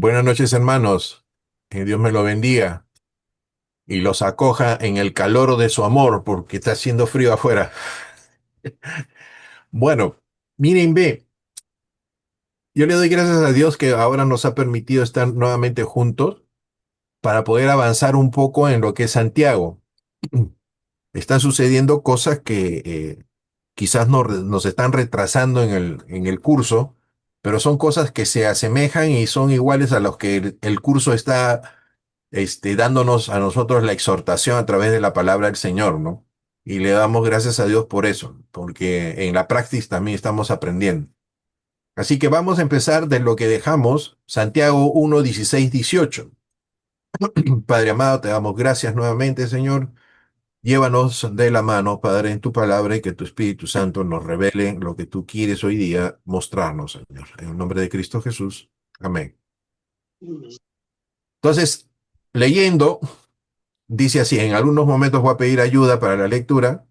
Buenas noches, hermanos. Que Dios me lo bendiga y los acoja en el calor de su amor, porque está haciendo frío afuera. Bueno, miren, ve, yo le doy gracias a Dios que ahora nos ha permitido estar nuevamente juntos para poder avanzar un poco en lo que es Santiago. Están sucediendo cosas que quizás nos están retrasando en el curso, pero son cosas que se asemejan y son iguales a los que el curso está dándonos a nosotros la exhortación a través de la palabra del Señor, ¿no? Y le damos gracias a Dios por eso, porque en la práctica también estamos aprendiendo. Así que vamos a empezar de lo que dejamos, Santiago 1, 16, 18. Padre amado, te damos gracias nuevamente, Señor. Llévanos de la mano, Padre, en tu palabra y que tu Espíritu Santo nos revele lo que tú quieres hoy día mostrarnos, Señor. En el nombre de Cristo Jesús. Amén. Entonces, leyendo, dice así, en algunos momentos voy a pedir ayuda para la lectura,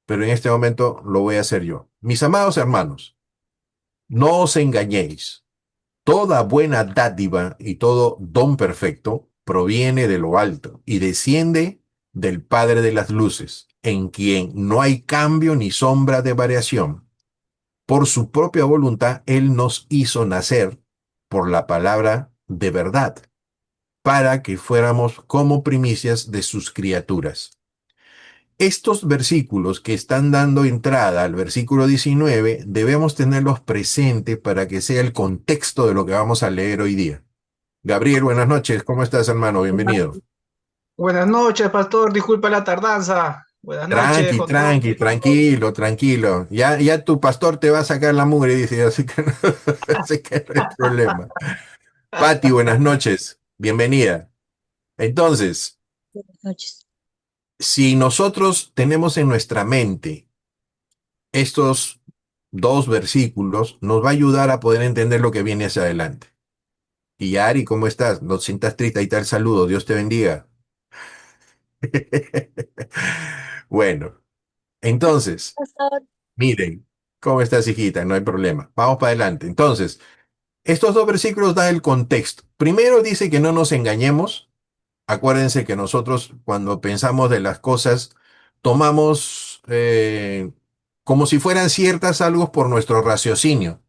pero en este momento lo voy a hacer yo. Mis amados hermanos, no os engañéis. Toda buena dádiva y todo don perfecto proviene de lo alto y desciende del Padre de las luces, en quien no hay cambio ni sombra de variación. Por su propia voluntad, Él nos hizo nacer por la palabra de verdad, para que fuéramos como primicias de sus criaturas. Estos versículos que están dando entrada al versículo 19 debemos tenerlos presentes para que sea el contexto de lo que vamos a leer hoy día. Gabriel, buenas noches. ¿Cómo estás, hermano? Bienvenido. Buenas noches, pastor. Disculpa la tardanza. Buenas noches Tranqui, con todos. tranqui, tranquilo, tranquilo. Ya tu pastor te va a sacar la mugre, dice, así que no, así que no hay problema. Pati, buenas noches. Bienvenida. Entonces, Buenas noches. si nosotros tenemos en nuestra mente estos dos versículos, nos va a ayudar a poder entender lo que viene hacia adelante. Y Ari, ¿cómo estás? No te sientas triste, ahí está el saludo. Dios te bendiga. Bueno, entonces, Pastor, miren, ¿cómo estás, hijita? No hay problema. Vamos para adelante. Entonces, estos dos versículos dan el contexto. Primero dice que no nos engañemos. Acuérdense que nosotros cuando pensamos de las cosas, tomamos como si fueran ciertas algo por nuestro raciocinio,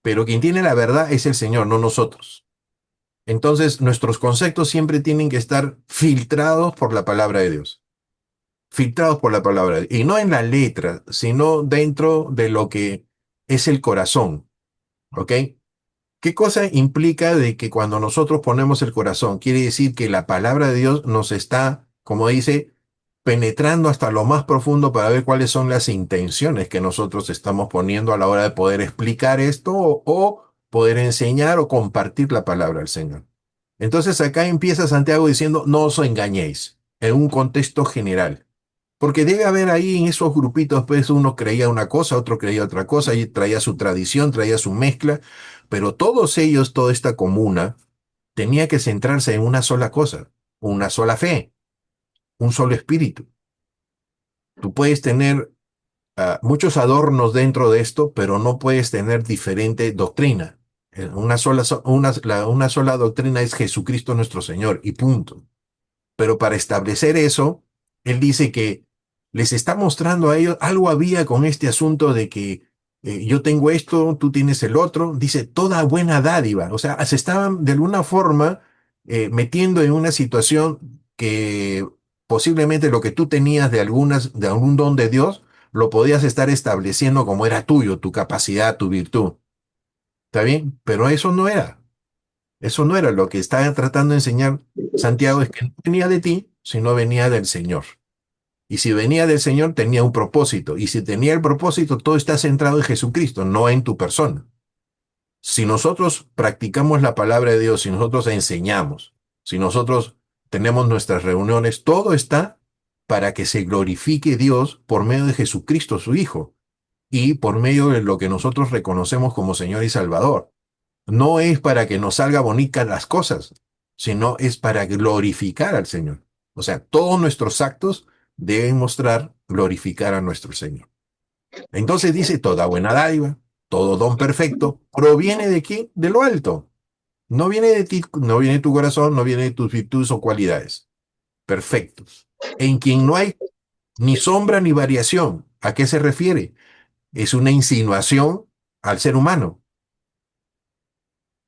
pero quien tiene la verdad es el Señor, no nosotros. Entonces, nuestros conceptos siempre tienen que estar filtrados por la palabra de Dios. Filtrados por la palabra. Y no en la letra, sino dentro de lo que es el corazón. ¿Ok? ¿Qué cosa implica de que cuando nosotros ponemos el corazón? Quiere decir que la palabra de Dios nos está, como dice, penetrando hasta lo más profundo para ver cuáles son las intenciones que nosotros estamos poniendo a la hora de poder explicar esto o poder enseñar o compartir la palabra del Señor. Entonces acá empieza Santiago diciendo, no os engañéis, en un contexto general. Porque debe haber ahí en esos grupitos, pues uno creía una cosa, otro creía otra cosa, y traía su tradición, traía su mezcla, pero todos ellos, toda esta comuna, tenía que centrarse en una sola cosa, una sola fe, un solo espíritu. Tú puedes tener muchos adornos dentro de esto, pero no puedes tener diferente doctrina. Una sola doctrina es Jesucristo nuestro Señor, y punto. Pero para establecer eso, él dice que les está mostrando a ellos, algo había con este asunto de que yo tengo esto, tú tienes el otro, dice toda buena dádiva, o sea, se estaban de alguna forma metiendo en una situación que posiblemente lo que tú tenías de algún don de Dios, lo podías estar estableciendo como era tuyo, tu capacidad, tu virtud. ¿Está bien? Pero eso no era lo que estaba tratando de enseñar Santiago, es que no venía de ti, sino venía del Señor. Y si venía del Señor, tenía un propósito. Y si tenía el propósito, todo está centrado en Jesucristo, no en tu persona. Si nosotros practicamos la palabra de Dios, si nosotros enseñamos, si nosotros tenemos nuestras reuniones, todo está para que se glorifique Dios por medio de Jesucristo, su Hijo, y por medio de lo que nosotros reconocemos como Señor y Salvador. No es para que nos salga bonitas las cosas, sino es para glorificar al Señor. O sea, todos nuestros actos deben mostrar glorificar a nuestro Señor. Entonces dice, toda buena dádiva, todo don perfecto, proviene de quién? De lo alto. No viene de ti, no viene de tu corazón, no viene de tus virtudes o cualidades. Perfectos. En quien no hay ni sombra ni variación. ¿A qué se refiere? Es una insinuación al ser humano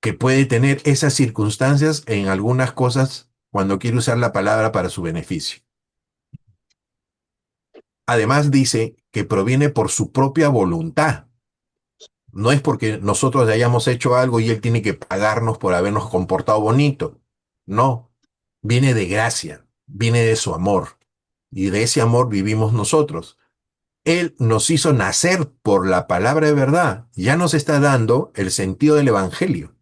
que puede tener esas circunstancias en algunas cosas cuando quiere usar la palabra para su beneficio. Además dice que proviene por su propia voluntad. No es porque nosotros hayamos hecho algo y Él tiene que pagarnos por habernos comportado bonito. No, viene de gracia, viene de su amor. Y de ese amor vivimos nosotros. Él nos hizo nacer por la palabra de verdad. Ya nos está dando el sentido del Evangelio.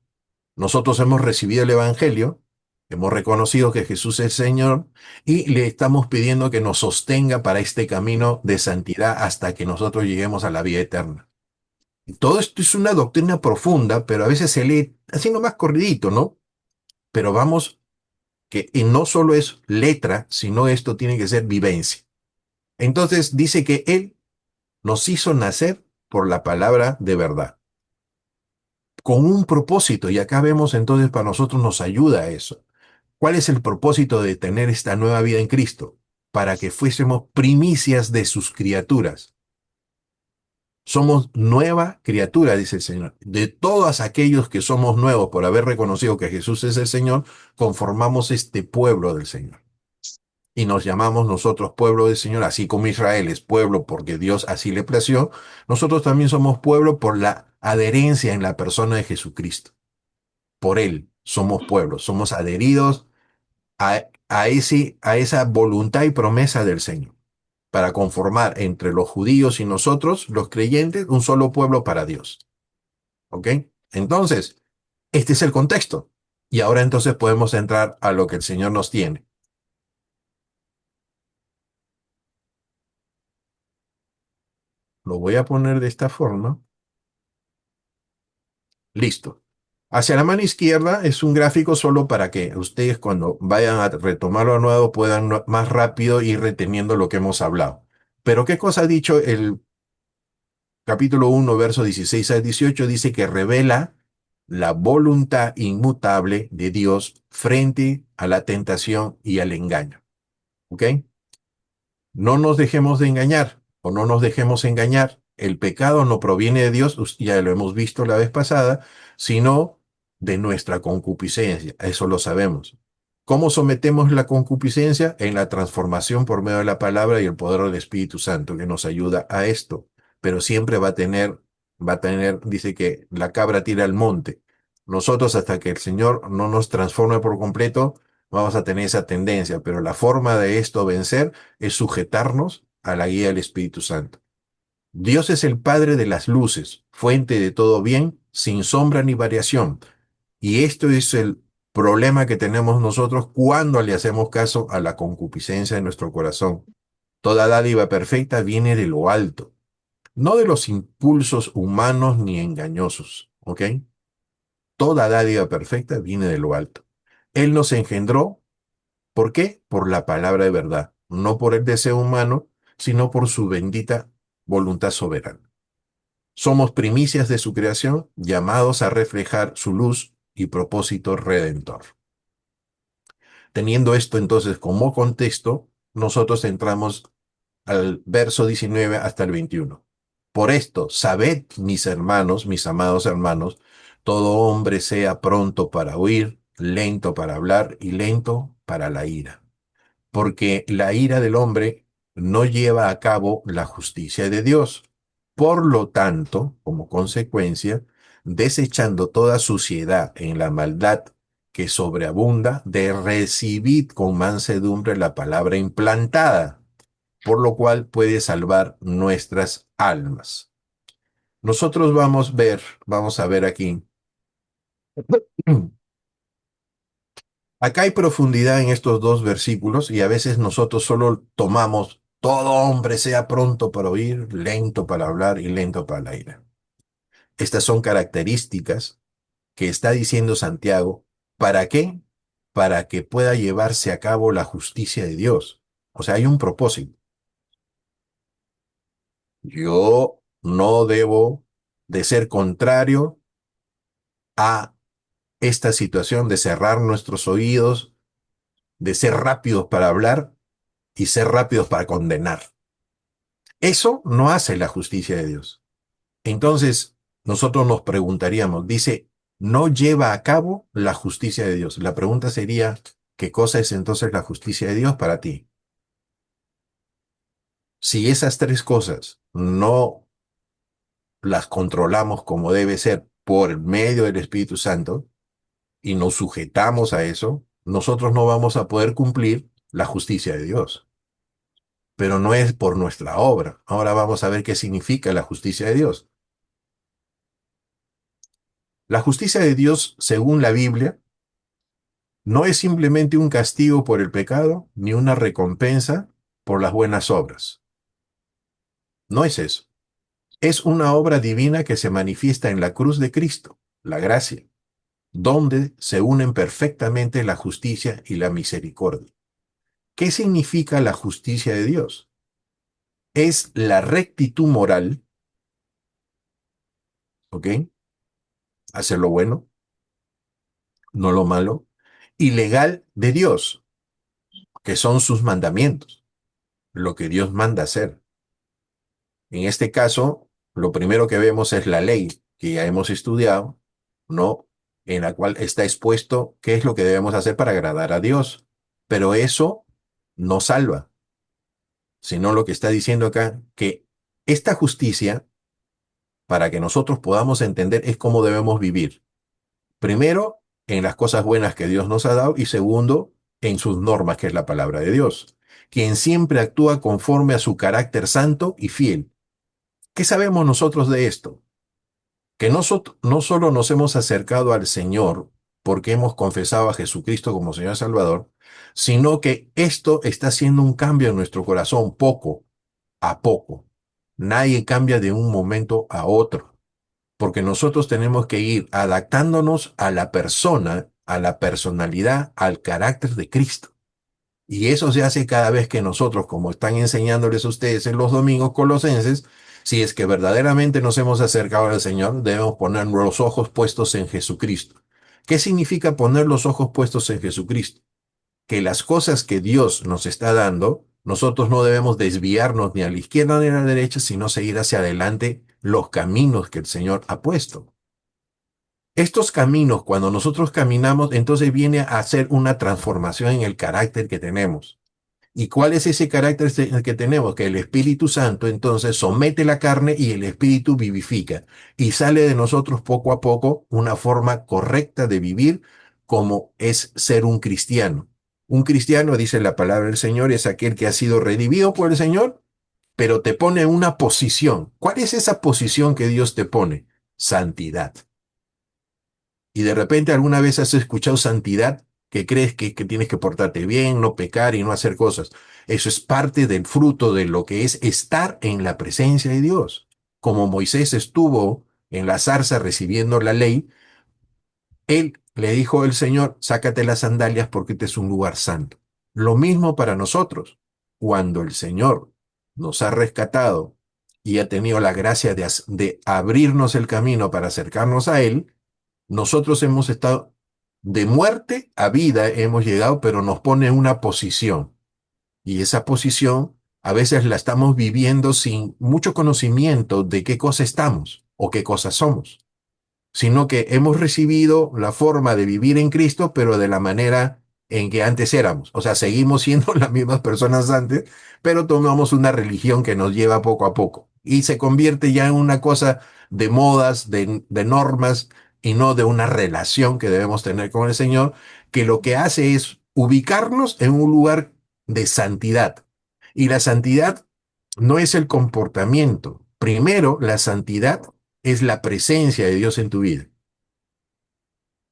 Nosotros hemos recibido el Evangelio, hemos reconocido que Jesús es el Señor y le estamos pidiendo que nos sostenga para este camino de santidad hasta que nosotros lleguemos a la vida eterna. Todo esto es una doctrina profunda, pero a veces se lee así nomás corridito, ¿no? Pero vamos, que y no solo es letra, sino esto tiene que ser vivencia. Entonces dice que Él nos hizo nacer por la palabra de verdad, con un propósito, y acá vemos entonces para nosotros nos ayuda a eso. ¿Cuál es el propósito de tener esta nueva vida en Cristo? Para que fuésemos primicias de sus criaturas. Somos nueva criatura, dice el Señor. De todos aquellos que somos nuevos por haber reconocido que Jesús es el Señor, conformamos este pueblo del Señor. Y nos llamamos nosotros pueblo del Señor, así como Israel es pueblo porque Dios así le plació, nosotros también somos pueblo por la adherencia en la persona de Jesucristo. Por Él somos pueblo, somos adheridos a esa voluntad y promesa del Señor, para conformar entre los judíos y nosotros, los creyentes, un solo pueblo para Dios. ¿Ok? Entonces, este es el contexto. Y ahora entonces podemos entrar a lo que el Señor nos tiene. Lo voy a poner de esta forma. Listo. Hacia la mano izquierda es un gráfico solo para que ustedes cuando vayan a retomarlo de nuevo puedan más rápido ir reteniendo lo que hemos hablado. Pero ¿qué cosa ha dicho el capítulo 1, verso 16 al 18? Dice que revela la voluntad inmutable de Dios frente a la tentación y al engaño. ¿Ok? No nos dejemos de engañar o no nos dejemos engañar. El pecado no proviene de Dios, ya lo hemos visto la vez pasada, sino de nuestra concupiscencia. Eso lo sabemos. ¿Cómo sometemos la concupiscencia? En la transformación por medio de la palabra y el poder del Espíritu Santo que nos ayuda a esto. Pero siempre va a tener, dice que la cabra tira al monte. Nosotros hasta que el Señor no nos transforme por completo, vamos a tener esa tendencia, pero la forma de esto vencer es sujetarnos a la guía del Espíritu Santo. Dios es el Padre de las luces, fuente de todo bien, sin sombra ni variación. Y esto es el problema que tenemos nosotros cuando le hacemos caso a la concupiscencia de nuestro corazón. Toda dádiva perfecta viene de lo alto, no de los impulsos humanos ni engañosos, ¿ok? Toda dádiva perfecta viene de lo alto. Él nos engendró. ¿Por qué? Por la palabra de verdad, no por el deseo humano, sino por su bendita voluntad soberana. Somos primicias de su creación, llamados a reflejar su luz y propósito redentor. Teniendo esto entonces como contexto, nosotros entramos al verso 19 hasta el 21. Por esto, sabed, mis hermanos, mis amados hermanos, todo hombre sea pronto para oír, lento para hablar y lento para la ira, porque la ira del hombre no lleva a cabo la justicia de Dios. Por lo tanto, como consecuencia, desechando toda suciedad en la maldad que sobreabunda, de recibid con mansedumbre la palabra implantada, por lo cual puede salvar nuestras almas. Nosotros vamos a ver aquí. Acá hay profundidad en estos dos versículos y a veces nosotros solo tomamos todo hombre sea pronto para oír, lento para hablar y lento para la ira. Estas son características que está diciendo Santiago. ¿Para qué? Para que pueda llevarse a cabo la justicia de Dios. O sea, hay un propósito. Yo no debo de ser contrario a esta situación de cerrar nuestros oídos, de ser rápidos para hablar y ser rápidos para condenar. Eso no hace la justicia de Dios. Entonces, nosotros nos preguntaríamos, dice, no lleva a cabo la justicia de Dios. La pregunta sería, ¿qué cosa es entonces la justicia de Dios para ti? Si esas tres cosas no las controlamos como debe ser por medio del Espíritu Santo y nos sujetamos a eso, nosotros no vamos a poder cumplir la justicia de Dios. Pero no es por nuestra obra. Ahora vamos a ver qué significa la justicia de Dios. La justicia de Dios, según la Biblia, no es simplemente un castigo por el pecado, ni una recompensa por las buenas obras. No es eso. Es una obra divina que se manifiesta en la cruz de Cristo, la gracia, donde se unen perfectamente la justicia y la misericordia. ¿Qué significa la justicia de Dios? Es la rectitud moral, ¿ok? Hacer lo bueno, no lo malo, y legal de Dios, que son sus mandamientos, lo que Dios manda hacer. En este caso, lo primero que vemos es la ley que ya hemos estudiado, ¿no? En la cual está expuesto qué es lo que debemos hacer para agradar a Dios. Pero eso no salva, sino lo que está diciendo acá, que esta justicia, para que nosotros podamos entender, es cómo debemos vivir. Primero, en las cosas buenas que Dios nos ha dado, y segundo, en sus normas, que es la palabra de Dios, quien siempre actúa conforme a su carácter santo y fiel. ¿Qué sabemos nosotros de esto? Que no solo nos hemos acercado al Señor porque hemos confesado a Jesucristo como Señor y Salvador, sino que esto está haciendo un cambio en nuestro corazón poco a poco. Nadie cambia de un momento a otro, porque nosotros tenemos que ir adaptándonos a la persona, a la personalidad, al carácter de Cristo. Y eso se hace cada vez que nosotros, como están enseñándoles a ustedes en los domingos colosenses, si es que verdaderamente nos hemos acercado al Señor, debemos poner los ojos puestos en Jesucristo. ¿Qué significa poner los ojos puestos en Jesucristo? Que las cosas que Dios nos está dando, nosotros no debemos desviarnos ni a la izquierda ni a la derecha, sino seguir hacia adelante los caminos que el Señor ha puesto. Estos caminos, cuando nosotros caminamos, entonces viene a ser una transformación en el carácter que tenemos. ¿Y cuál es ese carácter que tenemos? Que el Espíritu Santo entonces somete la carne y el Espíritu vivifica. Y sale de nosotros poco a poco una forma correcta de vivir como es ser un cristiano. Un cristiano, dice la palabra del Señor, es aquel que ha sido redimido por el Señor, pero te pone en una posición. ¿Cuál es esa posición que Dios te pone? Santidad. Y de repente alguna vez has escuchado santidad, que crees que tienes que portarte bien, no pecar y no hacer cosas. Eso es parte del fruto de lo que es estar en la presencia de Dios. Como Moisés estuvo en la zarza recibiendo la ley, él le dijo el Señor, sácate las sandalias porque este es un lugar santo. Lo mismo para nosotros. Cuando el Señor nos ha rescatado y ha tenido la gracia de abrirnos el camino para acercarnos a Él, nosotros hemos estado de muerte a vida, hemos llegado, pero nos pone en una posición. Y esa posición a veces la estamos viviendo sin mucho conocimiento de qué cosa estamos o qué cosa somos, sino que hemos recibido la forma de vivir en Cristo, pero de la manera en que antes éramos. O sea, seguimos siendo las mismas personas antes, pero tomamos una religión que nos lleva poco a poco y se convierte ya en una cosa de modas, de normas y no de una relación que debemos tener con el Señor, que lo que hace es ubicarnos en un lugar de santidad. Y la santidad no es el comportamiento. Primero, la santidad es la presencia de Dios en tu vida.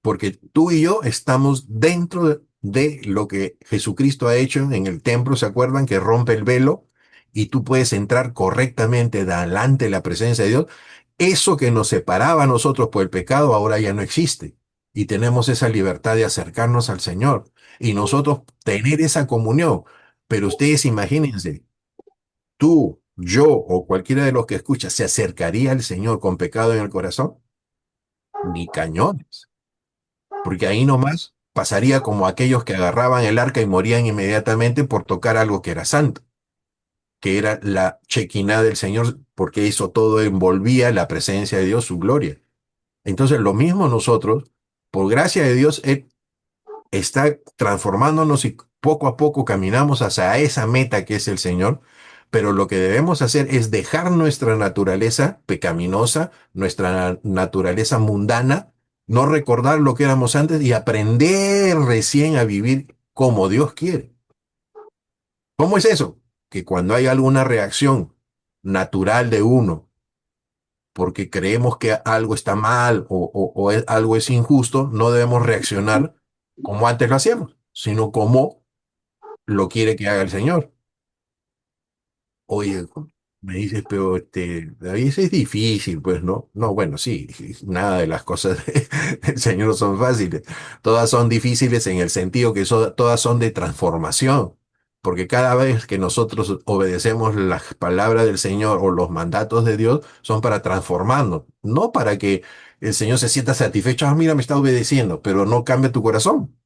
Porque tú y yo estamos dentro de lo que Jesucristo ha hecho en el templo, ¿se acuerdan? Que rompe el velo y tú puedes entrar correctamente delante de la presencia de Dios. Eso que nos separaba a nosotros por el pecado ahora ya no existe. Y tenemos esa libertad de acercarnos al Señor y nosotros tener esa comunión. Pero ustedes imagínense, tú, yo o cualquiera de los que escucha, ¿se acercaría al Señor con pecado en el corazón? Ni cañones. porque ahí nomás pasaría como aquellos que agarraban el arca y morían inmediatamente por tocar algo que era santo, que era la chequiná del Señor, porque eso todo envolvía la presencia de Dios, su gloria. Entonces, lo mismo nosotros, por gracia de Dios, Él está transformándonos y poco a poco caminamos hacia esa meta que es el Señor, pero lo que debemos hacer es dejar nuestra naturaleza pecaminosa, nuestra naturaleza mundana, no recordar lo que éramos antes y aprender recién a vivir como Dios quiere. ¿Cómo es eso? Que cuando hay alguna reacción natural de uno, porque creemos que algo está mal o algo es injusto, no debemos reaccionar como antes lo hacíamos, sino como lo quiere que haga el Señor. Oye, me dices, pero David, eso es difícil, pues, ¿no? No, bueno, sí, nada de las cosas del Señor son fáciles. Todas son difíciles en el sentido que todas son de transformación. Porque cada vez que nosotros obedecemos las palabras del Señor o los mandatos de Dios, son para transformarnos, no para que el Señor se sienta satisfecho, ah, mira, me está obedeciendo, pero no cambia tu corazón.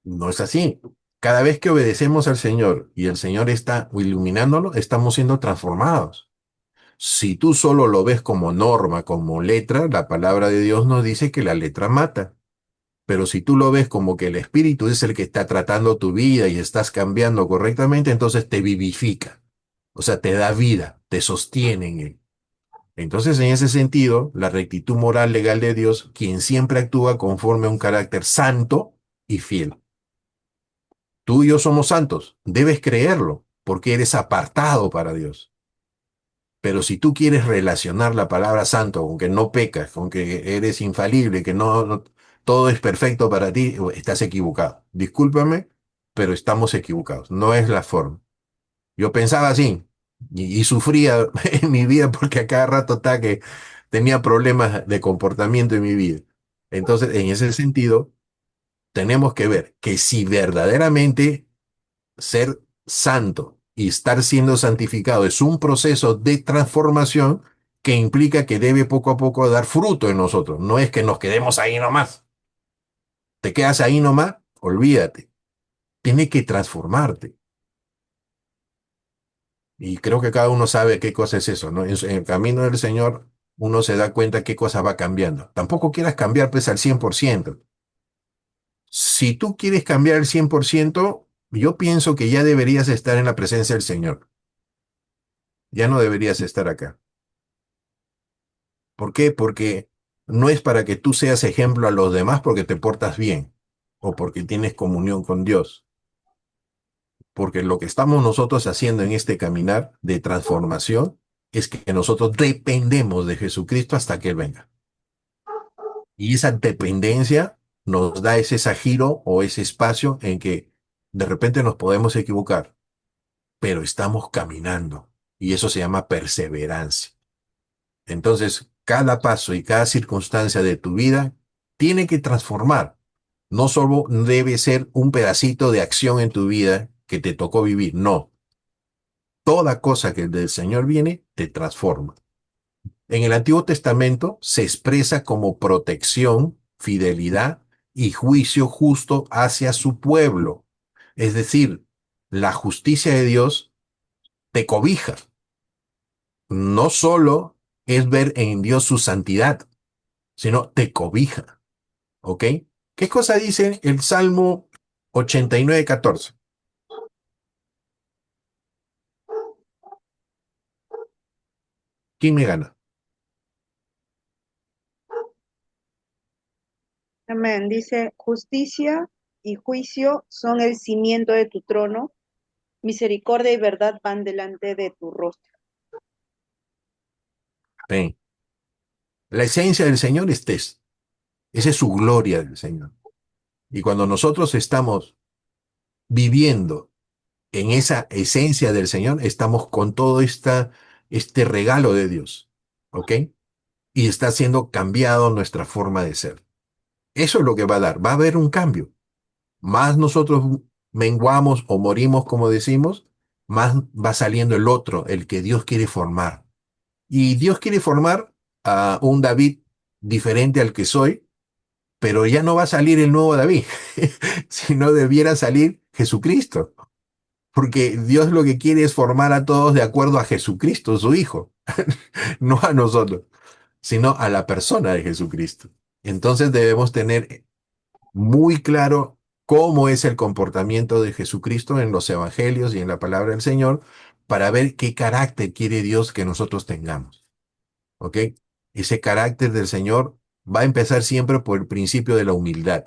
No es así. Cada vez que obedecemos al Señor y el Señor está iluminándolo, estamos siendo transformados. Si tú solo lo ves como norma, como letra, la palabra de Dios nos dice que la letra mata. Pero si tú lo ves como que el Espíritu es el que está tratando tu vida y estás cambiando correctamente, entonces te vivifica. O sea, te da vida, te sostiene en él. Entonces, en ese sentido, la rectitud moral legal de Dios, quien siempre actúa conforme a un carácter santo y fiel. Tú y yo somos santos, debes creerlo, porque eres apartado para Dios. Pero si tú quieres relacionar la palabra santo con que no pecas, con que eres infalible, que todo es perfecto para ti, estás equivocado. Discúlpame, pero estamos equivocados. No es la forma. Yo pensaba así y sufría en mi vida porque a cada rato que tenía problemas de comportamiento en mi vida. Entonces, en ese sentido, tenemos que ver que si verdaderamente ser santo y estar siendo santificado es un proceso de transformación que implica que debe poco a poco dar fruto en nosotros. No es que nos quedemos ahí nomás. Te quedas ahí nomás, olvídate. Tiene que transformarte. Y creo que cada uno sabe qué cosa es eso, ¿no? En el camino del Señor uno se da cuenta qué cosa va cambiando. Tampoco quieras cambiar pues al 100%. Si tú quieres cambiar al 100%, yo pienso que ya deberías estar en la presencia del Señor. Ya no deberías estar acá. ¿Por qué? Porque no es para que tú seas ejemplo a los demás porque te portas bien o porque tienes comunión con Dios. Porque lo que estamos nosotros haciendo en este caminar de transformación es que nosotros dependemos de Jesucristo hasta que Él venga. Y esa dependencia nos da ese giro o ese espacio en que de repente nos podemos equivocar, pero estamos caminando. Y eso se llama perseverancia. Entonces, cada paso y cada circunstancia de tu vida tiene que transformar. No solo debe ser un pedacito de acción en tu vida que te tocó vivir, no. Toda cosa que del Señor viene te transforma. En el Antiguo Testamento se expresa como protección, fidelidad y juicio justo hacia su pueblo. Es decir, la justicia de Dios te cobija. No solo es ver en Dios su santidad, sino te cobija. ¿Ok? ¿Qué cosa dice el Salmo 89:14? ¿Quién me gana? Amén. Dice, justicia y juicio son el cimiento de tu trono, misericordia y verdad van delante de tu rostro. Ven. La esencia del Señor es esa es su gloria del Señor. Y cuando nosotros estamos viviendo en esa esencia del Señor, estamos con todo este regalo de Dios. ¿Ok? Y está siendo cambiado nuestra forma de ser. Eso es lo que va a dar. Va a haber un cambio. Más nosotros menguamos o morimos, como decimos, más va saliendo el otro, el que Dios quiere formar. Y Dios quiere formar a un David diferente al que soy, pero ya no va a salir el nuevo David, sino debiera salir Jesucristo. Porque Dios lo que quiere es formar a todos de acuerdo a Jesucristo, su Hijo, no a nosotros, sino a la persona de Jesucristo. Entonces debemos tener muy claro cómo es el comportamiento de Jesucristo en los evangelios y en la palabra del Señor para ver qué carácter quiere Dios que nosotros tengamos. ¿Ok? Ese carácter del Señor va a empezar siempre por el principio de la humildad.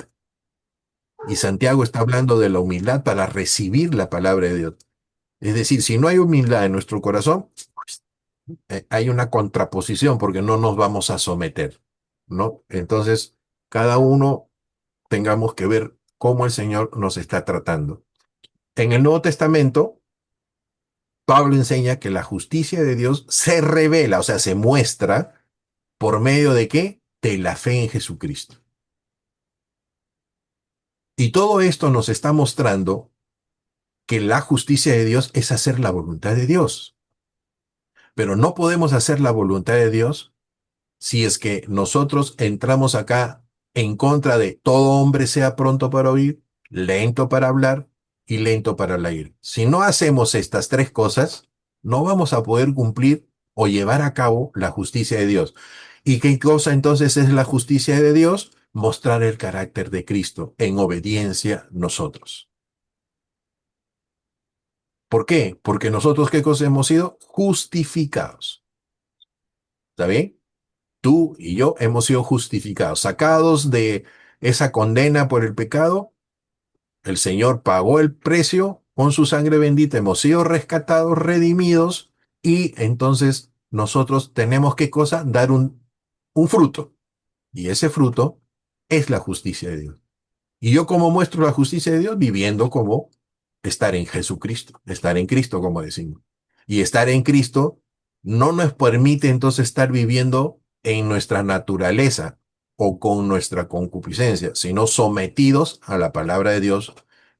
Y Santiago está hablando de la humildad para recibir la palabra de Dios. Es decir, si no hay humildad en nuestro corazón, pues, hay una contraposición porque no nos vamos a someter, ¿no? Entonces, cada uno tengamos que ver cómo el Señor nos está tratando. En el Nuevo Testamento, Pablo enseña que la justicia de Dios se revela, o sea, se muestra por medio de qué? De la fe en Jesucristo. Y todo esto nos está mostrando que la justicia de Dios es hacer la voluntad de Dios. Pero no podemos hacer la voluntad de Dios si es que nosotros entramos acá en contra de todo hombre sea pronto para oír, lento para hablar y lento para la ira. Si no hacemos estas tres cosas, no vamos a poder cumplir o llevar a cabo la justicia de Dios. ¿Y qué cosa entonces es la justicia de Dios? Mostrar el carácter de Cristo en obediencia nosotros. ¿Por qué? Porque nosotros, ¿qué cosa hemos sido? Justificados. ¿Está bien? Tú y yo hemos sido justificados, sacados de esa condena por el pecado. El Señor pagó el precio con su sangre bendita, hemos sido rescatados, redimidos, y entonces nosotros tenemos ¿qué cosa? Dar un fruto. Y ese fruto es la justicia de Dios. Y yo como muestro la justicia de Dios viviendo como estar en Jesucristo, estar en Cristo, como decimos. Y estar en Cristo no nos permite entonces estar viviendo en nuestra naturaleza o con nuestra concupiscencia, sino sometidos a la palabra de Dios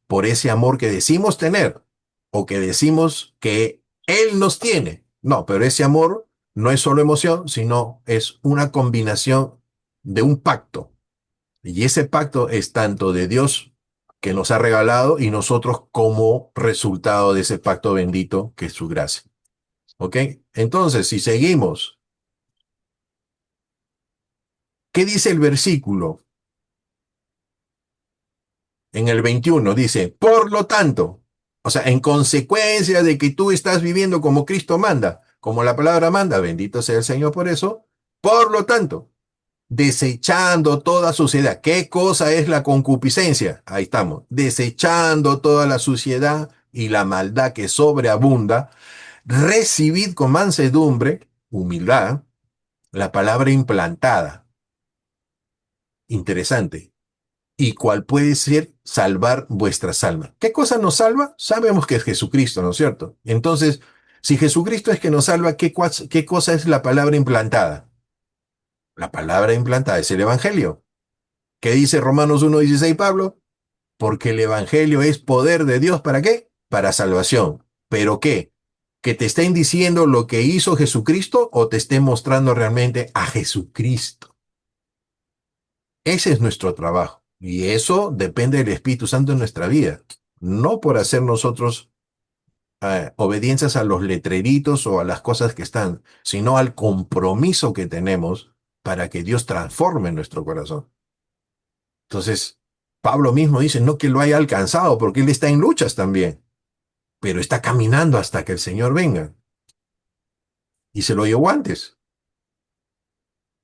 por ese amor que decimos tener o que decimos que Él nos tiene. No, pero ese amor no es solo emoción, sino es una combinación de un pacto. Y ese pacto es tanto de Dios que nos ha regalado y nosotros como resultado de ese pacto bendito que es su gracia. ¿Ok? Entonces, si seguimos, ¿qué dice el versículo? En el 21 dice, por lo tanto, o sea, en consecuencia de que tú estás viviendo como Cristo manda, como la palabra manda, bendito sea el Señor por eso, por lo tanto, desechando toda suciedad. ¿Qué cosa es la concupiscencia? Ahí estamos. Desechando toda la suciedad y la maldad que sobreabunda, recibid con mansedumbre, humildad, la palabra implantada. Interesante. Y cuál puede ser salvar vuestras almas. ¿Qué cosa nos salva? Sabemos que es Jesucristo, ¿no es cierto? Entonces, si Jesucristo es que nos salva, ¿qué cosa es la palabra implantada? La palabra implantada es el Evangelio. ¿Qué dice Romanos 1:16 Pablo? Porque el Evangelio es poder de Dios, ¿para qué? Para salvación. ¿Pero qué? ¿Que te estén diciendo lo que hizo Jesucristo o te estén mostrando realmente a Jesucristo? Ese es nuestro trabajo. Y eso depende del Espíritu Santo en nuestra vida. No por hacer nosotros obediencias a los letreritos o a las cosas que están, sino al compromiso que tenemos para que Dios transforme nuestro corazón. Entonces, Pablo mismo dice, no que lo haya alcanzado, porque él está en luchas también, pero está caminando hasta que el Señor venga. Y se lo llevó antes.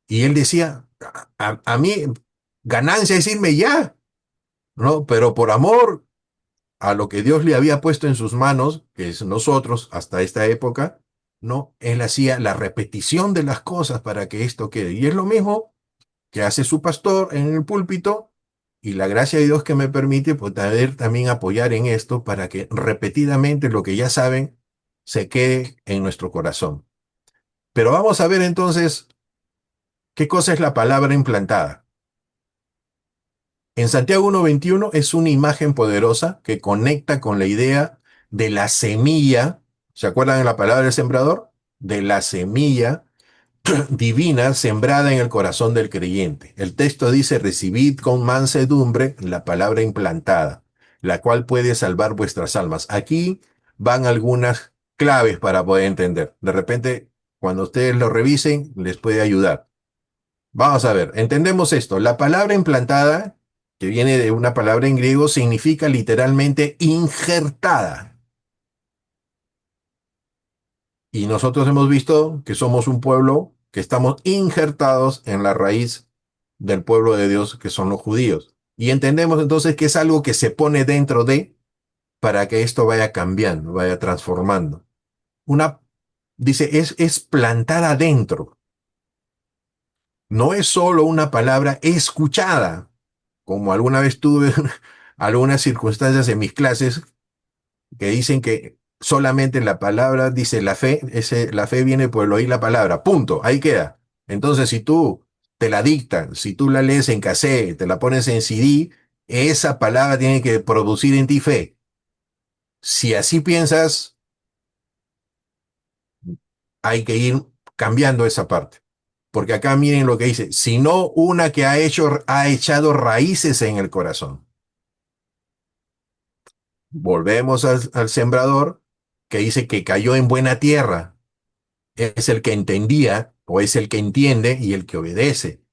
Y él decía, a mí ganancia es irme ya, ¿no? Pero por amor a lo que Dios le había puesto en sus manos, que es nosotros hasta esta época, ¿no? Él hacía la repetición de las cosas para que esto quede. Y es lo mismo que hace su pastor en el púlpito, y la gracia de Dios que me permite poder también apoyar en esto para que repetidamente lo que ya saben se quede en nuestro corazón. Pero vamos a ver entonces qué cosa es la palabra implantada. En Santiago 1:21 es una imagen poderosa que conecta con la idea de la semilla. ¿Se acuerdan de la palabra del sembrador? De la semilla divina sembrada en el corazón del creyente. El texto dice, recibid con mansedumbre la palabra implantada, la cual puede salvar vuestras almas. Aquí van algunas claves para poder entender. De repente, cuando ustedes lo revisen, les puede ayudar. Vamos a ver, entendemos esto. La palabra implantada, que viene de una palabra en griego, significa literalmente injertada. Y nosotros hemos visto que somos un pueblo que estamos injertados en la raíz del pueblo de Dios, que son los judíos. Y entendemos entonces que es algo que se pone dentro de para que esto vaya cambiando, vaya transformando. Una, dice, es plantada adentro. No es solo una palabra escuchada, como alguna vez tuve algunas circunstancias en mis clases que dicen que solamente la palabra dice la fe viene por el oír la palabra, punto, ahí queda. Entonces, si tú te la dictan, si tú la lees en cassette, te la pones en CD, esa palabra tiene que producir en ti fe. Si así piensas, hay que ir cambiando esa parte. Porque acá miren lo que dice, sino una que ha echado raíces en el corazón. Volvemos al sembrador que dice que cayó en buena tierra. Es el que entendía o es el que entiende y el que obedece.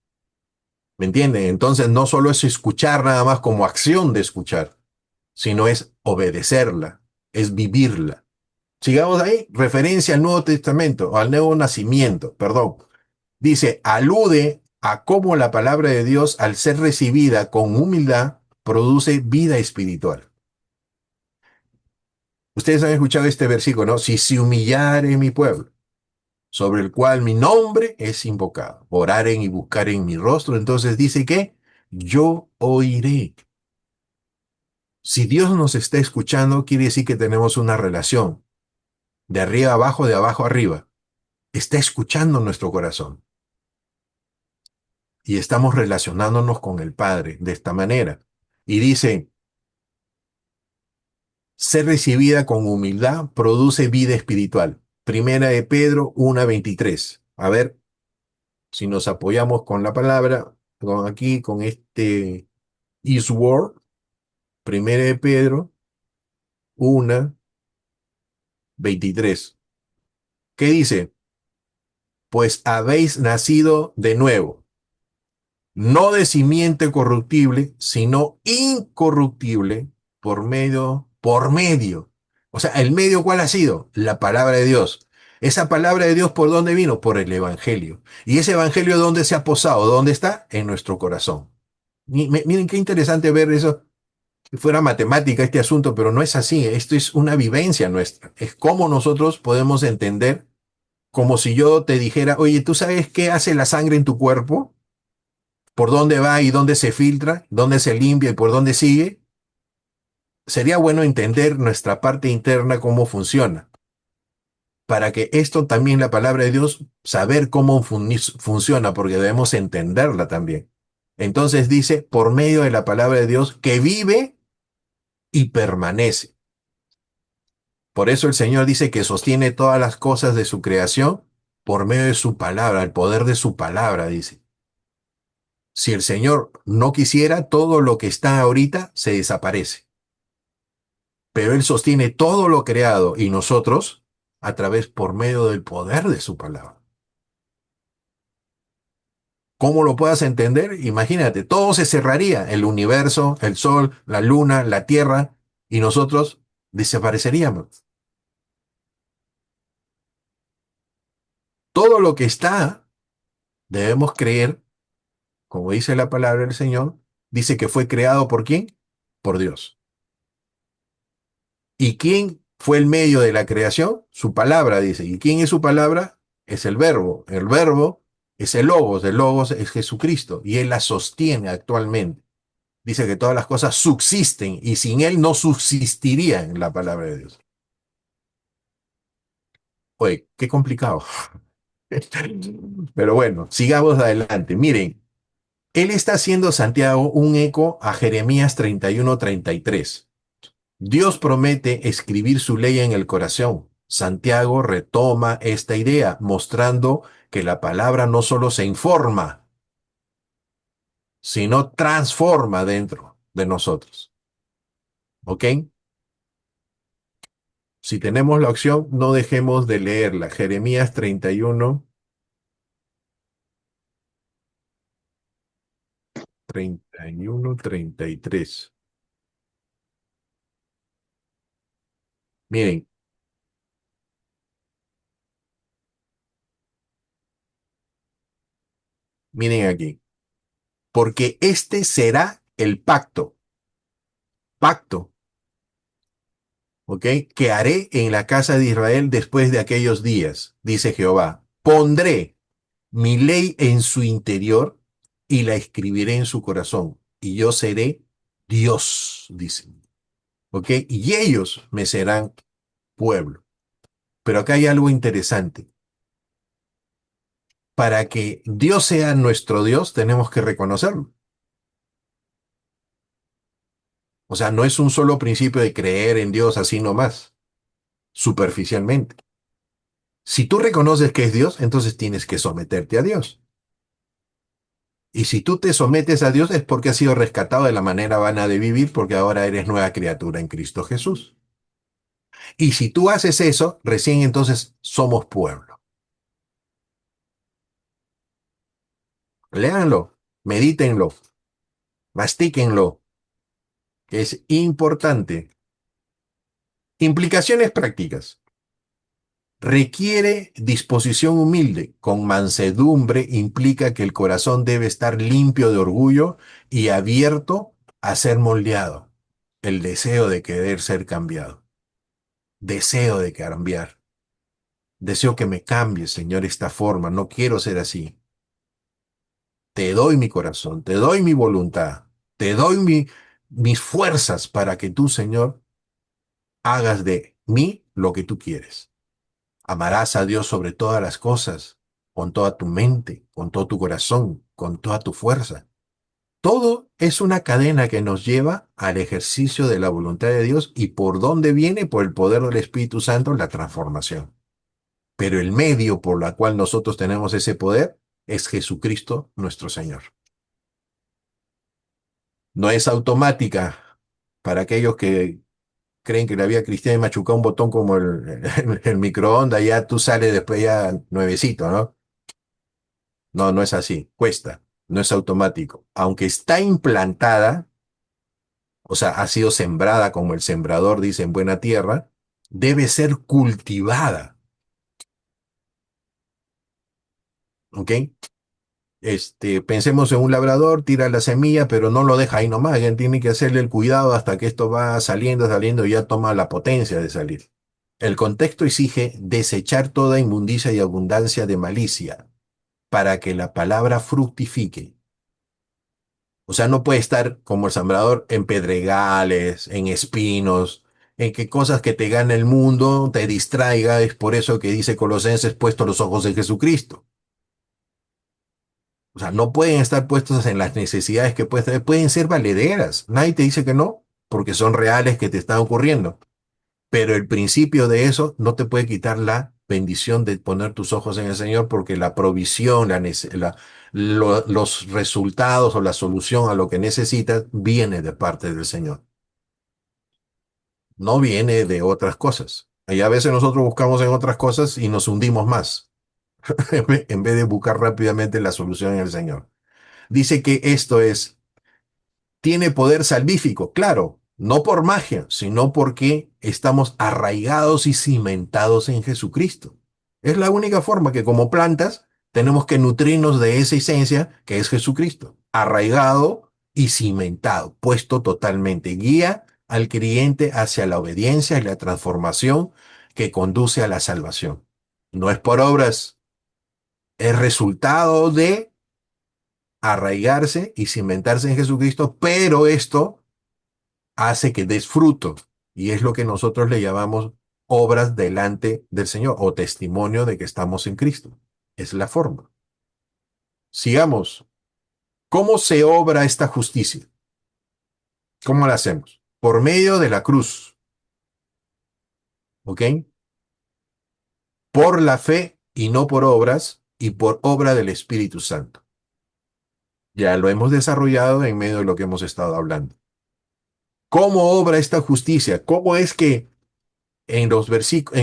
¿Me entienden? Entonces no solo es escuchar nada más como acción de escuchar, sino es obedecerla, es vivirla. Sigamos ahí, referencia al Nuevo Testamento, o al nuevo nacimiento, perdón. Dice, alude a cómo la palabra de Dios, al ser recibida con humildad, produce vida espiritual. Ustedes han escuchado este versículo, ¿no? Si se humillare mi pueblo, sobre el cual mi nombre es invocado. Oraren y buscaren mi rostro. Entonces dice que yo oiré. Si Dios nos está escuchando, quiere decir que tenemos una relación de arriba a abajo, de abajo a arriba. Está escuchando nuestro corazón. Y estamos relacionándonos con el Padre de esta manera. Y dice, ser recibida con humildad produce vida espiritual. Primera de Pedro 1:23. A ver si nos apoyamos con la palabra, con aquí, con este is word, primera de Pedro 1:23. ¿Qué dice? Pues habéis nacido de nuevo, no de simiente corruptible, sino incorruptible por medio. O sea, ¿el medio cuál ha sido? La palabra de Dios. Esa palabra de Dios, ¿por dónde vino? Por el Evangelio. ¿Y ese Evangelio dónde se ha posado? ¿Dónde está? En nuestro corazón. Miren qué interesante ver eso. Si fuera matemática este asunto, pero no es así. Esto es una vivencia nuestra. Es como nosotros podemos entender, como si yo te dijera, oye, ¿tú sabes qué hace la sangre en tu cuerpo? ¿Por dónde va y dónde se filtra? ¿Dónde se limpia y por dónde sigue? Sería bueno entender nuestra parte interna, cómo funciona, para que esto también, la palabra de Dios, saber cómo funciona, porque debemos entenderla también. Entonces dice, por medio de la palabra de Dios, que vive y permanece. Por eso el Señor dice que sostiene todas las cosas de su creación por medio de su palabra, el poder de su palabra, dice. Si el Señor no quisiera, todo lo que está ahorita se desaparece. Pero Él sostiene todo lo creado y nosotros a través, por medio del poder de su palabra. ¿Cómo lo puedas entender? Imagínate, todo se cerraría, el universo, el sol, la luna, la tierra, y nosotros desapareceríamos. Todo lo que está, debemos creer, como dice la palabra del Señor, dice que fue creado ¿por quién? Por Dios. ¿Y quién fue el medio de la creación? Su palabra, dice. ¿Y quién es su palabra? Es el verbo. El verbo es el logos es Jesucristo, y Él la sostiene actualmente. Dice que todas las cosas subsisten, y sin Él no subsistirían la palabra de Dios. Oye, qué complicado. Pero bueno, sigamos adelante. Miren, Él está haciendo, Santiago, un eco a Jeremías 31:33. Dios promete escribir su ley en el corazón, Santiago retoma esta idea, mostrando que la palabra no solo se informa, sino transforma dentro de nosotros. ¿Ok? Si tenemos la opción, no dejemos de leerla. Jeremías 31, 31, 33. Miren, miren aquí. Porque este será el pacto, ¿ok? Que haré en la casa de Israel después de aquellos días, dice Jehová. Pondré mi ley en su interior y la escribiré en su corazón. Y yo seré Dios, dice. ¿Ok? Y ellos me serán pueblo. Pero acá hay algo interesante. Para que Dios sea nuestro Dios, tenemos que reconocerlo. O sea, no es un solo principio de creer en Dios así nomás, superficialmente. Si tú reconoces que es Dios, entonces tienes que someterte a Dios. Y si tú te sometes a Dios es porque has sido rescatado de la manera vana de vivir, porque ahora eres nueva criatura en Cristo Jesús. Y si tú haces eso, recién entonces somos pueblo. Léanlo, medítenlo, mastíquenlo, que es importante. Implicaciones prácticas. Requiere disposición humilde. Con mansedumbre implica que el corazón debe estar limpio de orgullo y abierto a ser moldeado. El deseo de querer ser cambiado. Deseo de cambiar. Deseo que me cambie, Señor, esta forma. No quiero ser así. Te doy mi corazón, te doy mi voluntad, te doy mis fuerzas para que tú, Señor, hagas de mí lo que tú quieres. Amarás a Dios sobre todas las cosas, con toda tu mente, con todo tu corazón, con toda tu fuerza. Todo es una cadena que nos lleva al ejercicio de la voluntad de Dios y por dónde viene, por el poder del Espíritu Santo, la transformación. Pero el medio por el cual nosotros tenemos ese poder es Jesucristo nuestro Señor. No es automática para aquellos que creen que la vida cristiana es machucar un botón como el microondas, ya tú sales después ya nuevecito, ¿no? No, no es así, cuesta, no es automático. Aunque está implantada, o sea, ha sido sembrada como el sembrador dice en buena tierra, debe ser cultivada, ¿ok? Pensemos en un labrador, tira la semilla, pero no lo deja ahí nomás, ya tiene que hacerle el cuidado hasta que esto va saliendo, saliendo y ya toma la potencia de salir. El contexto exige desechar toda inmundicia y abundancia de malicia para que la palabra fructifique. O sea, no puede estar como el sembrador en pedregales, en espinos, en que cosas que te gana el mundo te distraiga. Es por eso que dice Colosenses, puesto los ojos en Jesucristo. O sea, no pueden estar puestos en las necesidades que pueden ser valederas. Nadie te dice que no, porque son reales que te están ocurriendo. Pero el principio de eso no te puede quitar la bendición de poner tus ojos en el Señor, porque la provisión, los resultados o la solución a lo que necesitas viene de parte del Señor. No viene de otras cosas. Y a veces nosotros buscamos en otras cosas y nos hundimos más, en vez de buscar rápidamente la solución en el Señor. Dice que esto tiene poder salvífico, claro, no por magia, sino porque estamos arraigados y cimentados en Jesucristo. Es la única forma que como plantas tenemos que nutrirnos de esa esencia que es Jesucristo, arraigado y cimentado, puesto totalmente. Guía al creyente hacia la obediencia y la transformación que conduce a la salvación. No es por obras, es resultado de arraigarse y cimentarse en Jesucristo, pero esto hace que des fruto y es lo que nosotros le llamamos obras delante del Señor o testimonio de que estamos en Cristo. Es la forma. Sigamos. ¿Cómo se obra esta justicia? ¿Cómo la hacemos? Por medio de la cruz. ¿Ok? por la fe y no por obras, y por obra del Espíritu Santo. Ya lo hemos desarrollado en medio de lo que hemos estado hablando. ¿Cómo obra esta justicia? ¿Cómo es que en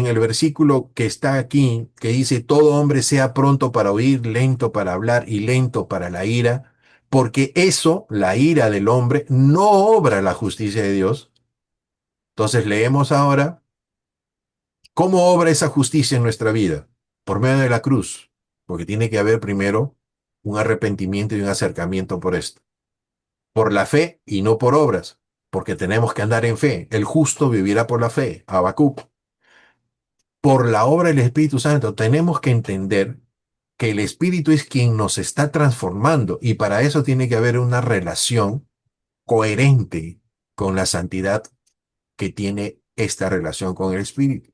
el versículo que está aquí, que dice, todo hombre sea pronto para oír, lento para hablar y lento para la ira, porque eso, la ira del hombre, no obra la justicia de Dios? Entonces leemos ahora, ¿cómo obra esa justicia en nuestra vida? Por medio de la cruz, porque tiene que haber primero un arrepentimiento y un acercamiento por esto. Por la fe y no por obras, porque tenemos que andar en fe. El justo vivirá por la fe. Habacuc. Por la obra del Espíritu Santo, tenemos que entender que el Espíritu es quien nos está transformando y para eso tiene que haber una relación coherente con la santidad que tiene esta relación con el Espíritu.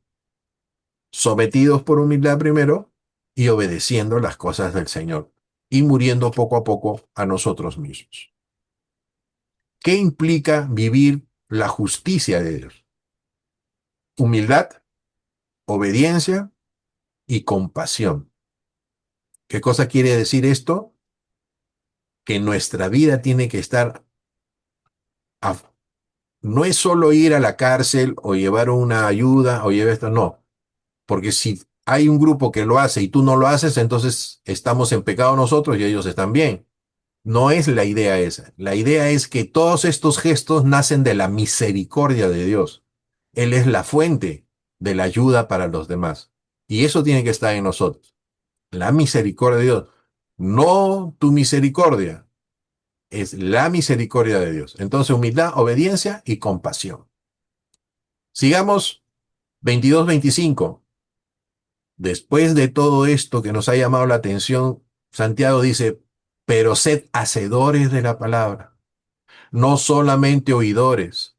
Sometidos por humildad primero y obedeciendo las cosas del Señor y muriendo poco a poco a nosotros mismos. ¿Qué implica vivir la justicia de Dios? Humildad, obediencia y compasión. ¿Qué cosa quiere decir esto? Que nuestra vida tiene que estar, no es solo ir a la cárcel o llevar una ayuda o llevar esto, no. Porque si hay un grupo que lo hace y tú no lo haces, entonces estamos en pecado nosotros y ellos están bien. No es la idea esa. La idea es que todos estos gestos nacen de la misericordia de Dios. Él es la fuente de la ayuda para los demás. Y eso tiene que estar en nosotros. La misericordia de Dios. No tu misericordia, es la misericordia de Dios. Entonces, humildad, obediencia y compasión. Sigamos 22-25. Después de todo esto que nos ha llamado la atención, Santiago dice, pero sed hacedores de la palabra, no solamente oidores,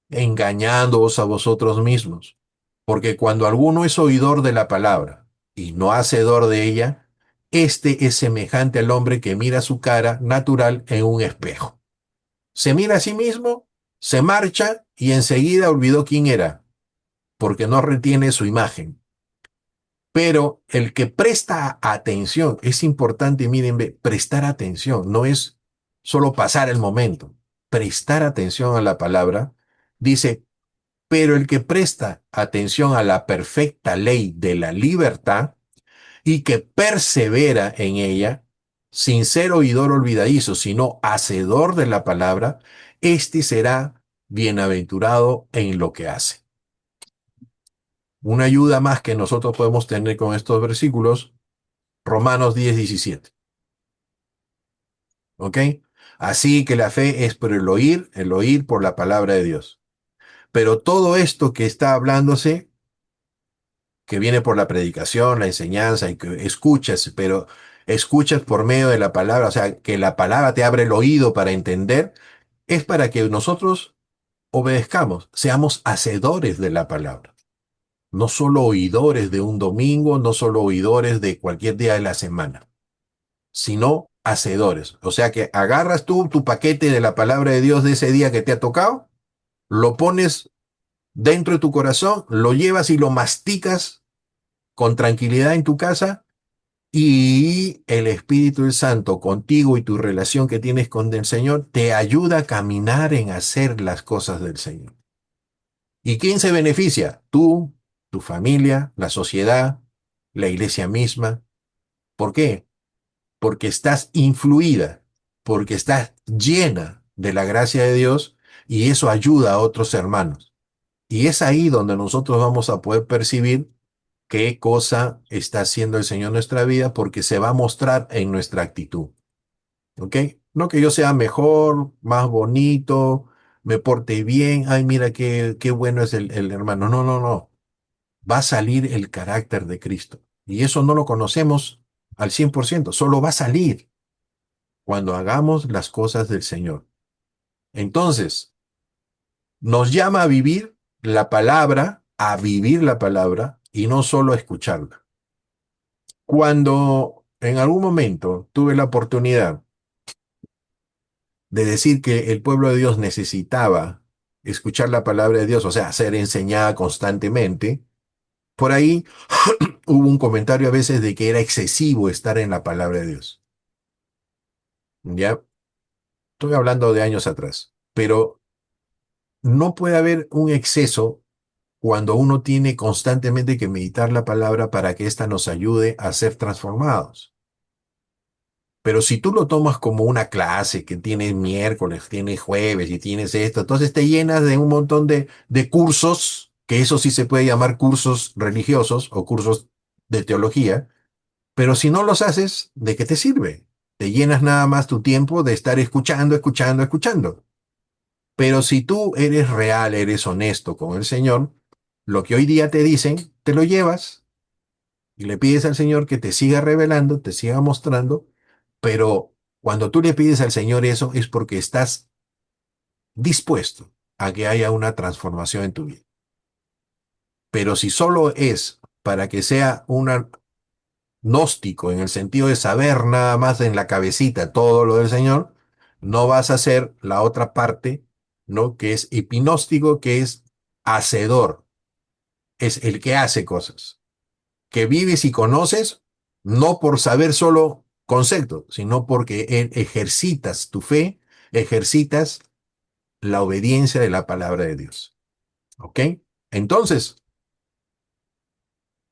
engañándoos a vosotros mismos. Porque cuando alguno es oidor de la palabra y no hacedor de ella, este es semejante al hombre que mira su cara natural en un espejo. Se mira a sí mismo, se marcha y enseguida olvidó quién era, porque no retiene su imagen. Pero el que presta atención, es importante, miren, prestar atención, no es solo pasar el momento, prestar atención a la palabra, dice, pero el que presta atención a la perfecta ley de la libertad y que persevera en ella, sin ser oidor olvidadizo, sino hacedor de la palabra, éste será bienaventurado en lo que hace. Una ayuda más que nosotros podemos tener con estos versículos, Romanos 10:17. ¿Ok? Así que la fe es por el oír por la palabra de Dios. Pero todo esto que está hablándose, que viene por la predicación, la enseñanza, y que escuchas, pero escuchas por medio de la palabra, o sea, que la palabra te abre el oído para entender, es para que nosotros obedezcamos, seamos hacedores de la palabra. No solo oidores de un domingo, no solo oidores de cualquier día de la semana, sino hacedores. O sea que agarras tú tu paquete de la palabra de Dios de ese día que te ha tocado, lo pones dentro de tu corazón, lo llevas y lo masticas con tranquilidad en tu casa y el Espíritu Santo contigo y tu relación que tienes con el Señor te ayuda a caminar en hacer las cosas del Señor. ¿Y quién se beneficia? Tú, tu familia, la sociedad, la iglesia misma. ¿Por qué? Porque estás influida, porque estás llena de la gracia de Dios y eso ayuda a otros hermanos. Y es ahí donde nosotros vamos a poder percibir qué cosa está haciendo el Señor en nuestra vida porque se va a mostrar en nuestra actitud. ¿Ok? No que yo sea mejor, más bonito, me porte bien, ay, mira qué bueno es el hermano. No, no, no. Va a salir el carácter de Cristo. Y eso no lo conocemos al 100%, solo va a salir cuando hagamos las cosas del Señor. Entonces, nos llama a vivir la palabra, a vivir la palabra y no solo a escucharla. Cuando en algún momento tuve la oportunidad de decir que el pueblo de Dios necesitaba escuchar la palabra de Dios, o sea, ser enseñada constantemente, por ahí hubo un comentario a veces de que era excesivo estar en la palabra de Dios. Ya estoy hablando de años atrás, pero no puede haber un exceso cuando uno tiene constantemente que meditar la palabra para que ésta nos ayude a ser transformados. Pero si tú lo tomas como una clase que tienes miércoles, tienes jueves y tienes esto, entonces te llenas de un montón de cursos, que eso sí se puede llamar cursos religiosos o cursos de teología, pero si no los haces, ¿de qué te sirve? Te llenas nada más tu tiempo de estar escuchando, escuchando, escuchando. Pero si tú eres real, eres honesto con el Señor, lo que hoy día te dicen, te lo llevas y le pides al Señor que te siga revelando, te siga mostrando, pero cuando tú le pides al Señor eso es porque estás dispuesto a que haya una transformación en tu vida. Pero si solo es para que sea un gnóstico en el sentido de saber nada más en la cabecita todo lo del Señor, no vas a hacer la otra parte, ¿no? Que es hipnóstico, que es hacedor, es el que hace cosas, que vives y conoces, no por saber solo conceptos, sino porque ejercitas tu fe, ejercitas la obediencia de la palabra de Dios. ¿Ok? Entonces,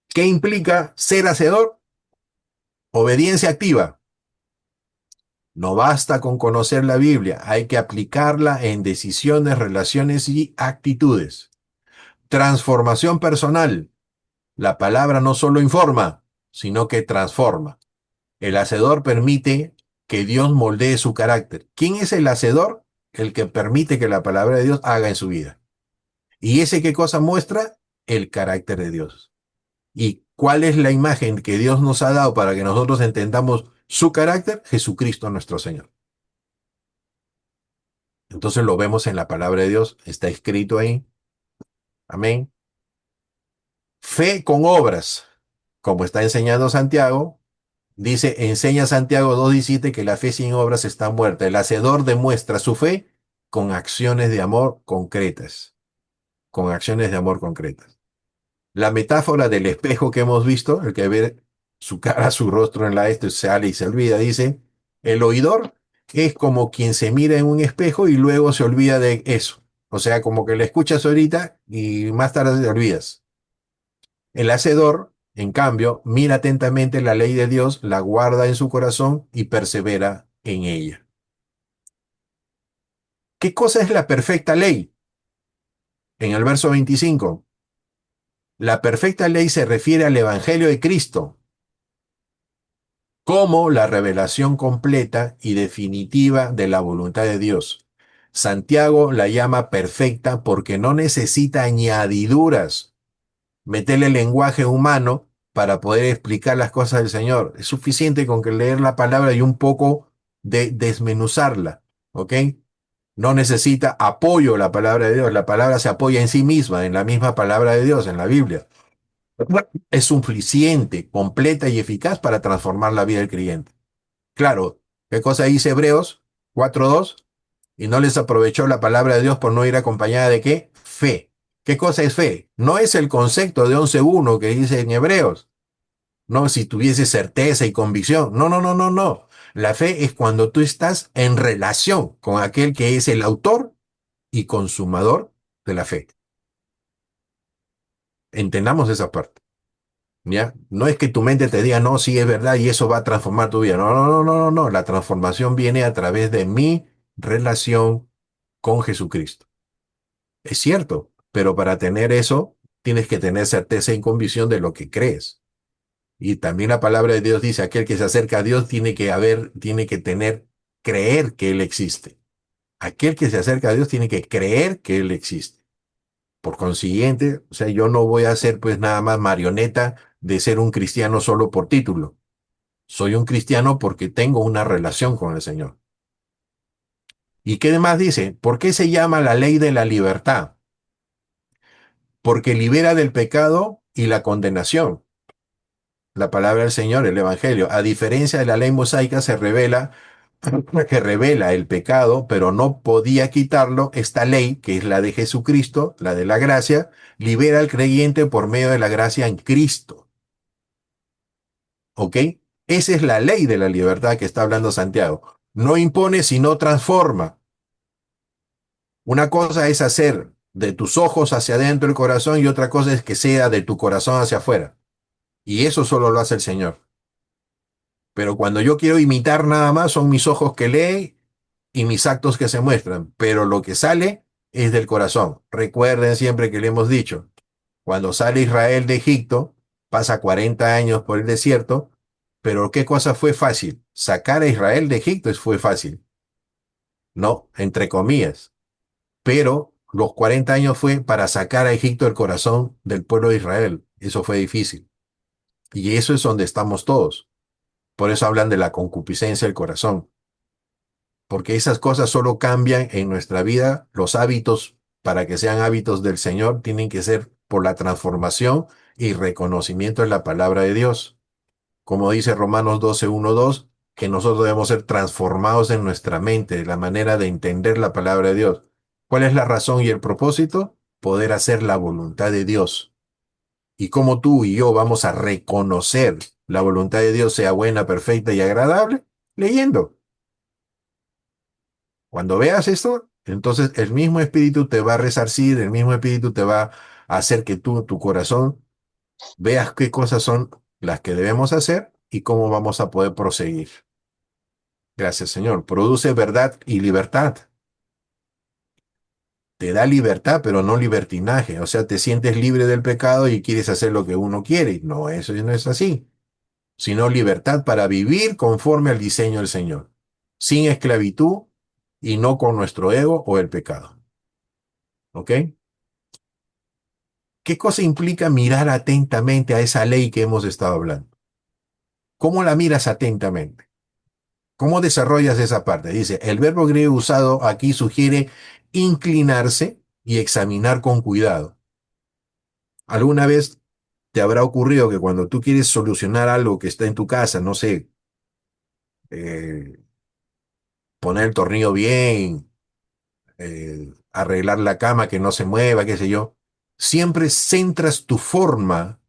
¿qué implica ser hacedor? Obediencia activa. No basta con conocer la Biblia, hay que aplicarla en decisiones, relaciones y actitudes. Transformación personal. La palabra no solo informa, sino que transforma. El hacedor permite que Dios moldee su carácter. ¿Quién es el hacedor? El que permite que la palabra de Dios haga en su vida. ¿Y ese qué cosa muestra? El carácter de Dios. ¿Y cuál es la imagen que Dios nos ha dado para que nosotros entendamos su carácter? Jesucristo nuestro Señor. Entonces lo vemos en la palabra de Dios, está escrito ahí. Amén. Fe con obras, como está enseñando Santiago, dice, enseña Santiago 2:17 que la fe sin obras está muerta. El hacedor demuestra su fe con acciones de amor concretas, con acciones de amor concretas. La metáfora del espejo que hemos visto, el que ve su cara, su rostro en la esto sale y se olvida, dice, el oidor es como quien se mira en un espejo y luego se olvida de eso. O sea, como que le escuchas ahorita y más tarde te olvidas. El hacedor, en cambio, mira atentamente la ley de Dios, la guarda en su corazón y persevera en ella. ¿Qué cosa es la perfecta ley? En el verso 25, la perfecta ley se refiere al Evangelio de Cristo como la revelación completa y definitiva de la voluntad de Dios. Santiago la llama perfecta porque no necesita añadiduras, meterle lenguaje humano para poder explicar las cosas del Señor. Es suficiente con que leer la palabra y un poco de desmenuzarla, ¿ok? No necesita apoyo la palabra de Dios, la palabra se apoya en sí misma, en la misma palabra de Dios, en la Biblia. Es suficiente, completa y eficaz para transformar la vida del creyente. Claro, ¿qué cosa dice Hebreos 4:2? Y no les aprovechó la palabra de Dios por no ir acompañada de ¿qué? Fe. ¿Qué cosa es fe? No es el concepto de 11:1 que dice en Hebreos. No, si tuviese certeza y convicción. No, no, no, no, no. La fe es cuando tú estás en relación con aquel que es el autor y consumador de la fe. Entendamos esa parte. ¿Ya? No es que tu mente te diga, no, sí es verdad y eso va a transformar tu vida. No, no, no, no, no, no. La transformación viene a través de mi relación con Jesucristo. Es cierto, pero para tener eso tienes que tener certeza y convicción de lo que crees. Y también la palabra de Dios dice, aquel que se acerca a Dios tiene que tener, creer que Él existe. Aquel que se acerca a Dios tiene que creer que Él existe. Por consiguiente, o sea, yo no voy a ser pues nada más marioneta de ser un cristiano solo por título. Soy un cristiano porque tengo una relación con el Señor. ¿Y qué demás dice? ¿Por qué se llama la ley de la libertad? Porque libera del pecado y la condenación. La palabra del Señor, el Evangelio, a diferencia de la ley mosaica, se revela que revela el pecado, pero no podía quitarlo, esta ley, que es la de Jesucristo, la de la gracia, libera al creyente por medio de la gracia en Cristo. ¿Ok? Esa es la ley de la libertad que está hablando Santiago. No impone, sino transforma. Una cosa es hacer de tus ojos hacia adentro el corazón y otra cosa es que sea de tu corazón hacia afuera. Y eso solo lo hace el Señor. Pero cuando yo quiero imitar nada más, son mis ojos que leen y mis actos que se muestran. Pero lo que sale es del corazón. Recuerden siempre que le hemos dicho, cuando sale Israel de Egipto, pasa 40 años por el desierto, pero ¿qué cosa fue fácil? Sacar a Israel de Egipto fue fácil. No, entre comillas. Pero los 40 años fue para sacar a Egipto del corazón del pueblo de Israel. Eso fue difícil. Y eso es donde estamos todos. Por eso hablan de la concupiscencia del corazón. Porque esas cosas solo cambian en nuestra vida. Los hábitos, para que sean hábitos del Señor, tienen que ser por la transformación y reconocimiento de la palabra de Dios. Como dice Romanos 12, 1, 2, que nosotros debemos ser transformados en nuestra mente, la manera de entender la palabra de Dios. ¿Cuál es la razón y el propósito? Poder hacer la voluntad de Dios. Y como tú y yo vamos a reconocer la voluntad de Dios sea buena, perfecta y agradable, leyendo. Cuando veas esto, entonces el mismo espíritu te va a resarcir, el mismo espíritu te va a hacer que tú, tu corazón, veas qué cosas son las que debemos hacer y cómo vamos a poder proseguir. Gracias, Señor. Produce verdad y libertad. Te da libertad, pero no libertinaje. O sea, te sientes libre del pecado y quieres hacer lo que uno quiere. No, eso no es así. Sino libertad para vivir conforme al diseño del Señor. Sin esclavitud y no con nuestro ego o el pecado. ¿Ok? ¿Qué cosa implica mirar atentamente a esa ley que hemos estado hablando? ¿Cómo la miras atentamente? ¿Cómo desarrollas esa parte? Dice, el verbo griego usado aquí sugiere inclinarse y examinar con cuidado. ¿Alguna vez te habrá ocurrido que cuando tú quieres solucionar algo que está en tu casa, no sé, eh, poner el tornillo bien, arreglar la cama que no se mueva, qué sé yo, siempre centras tu forma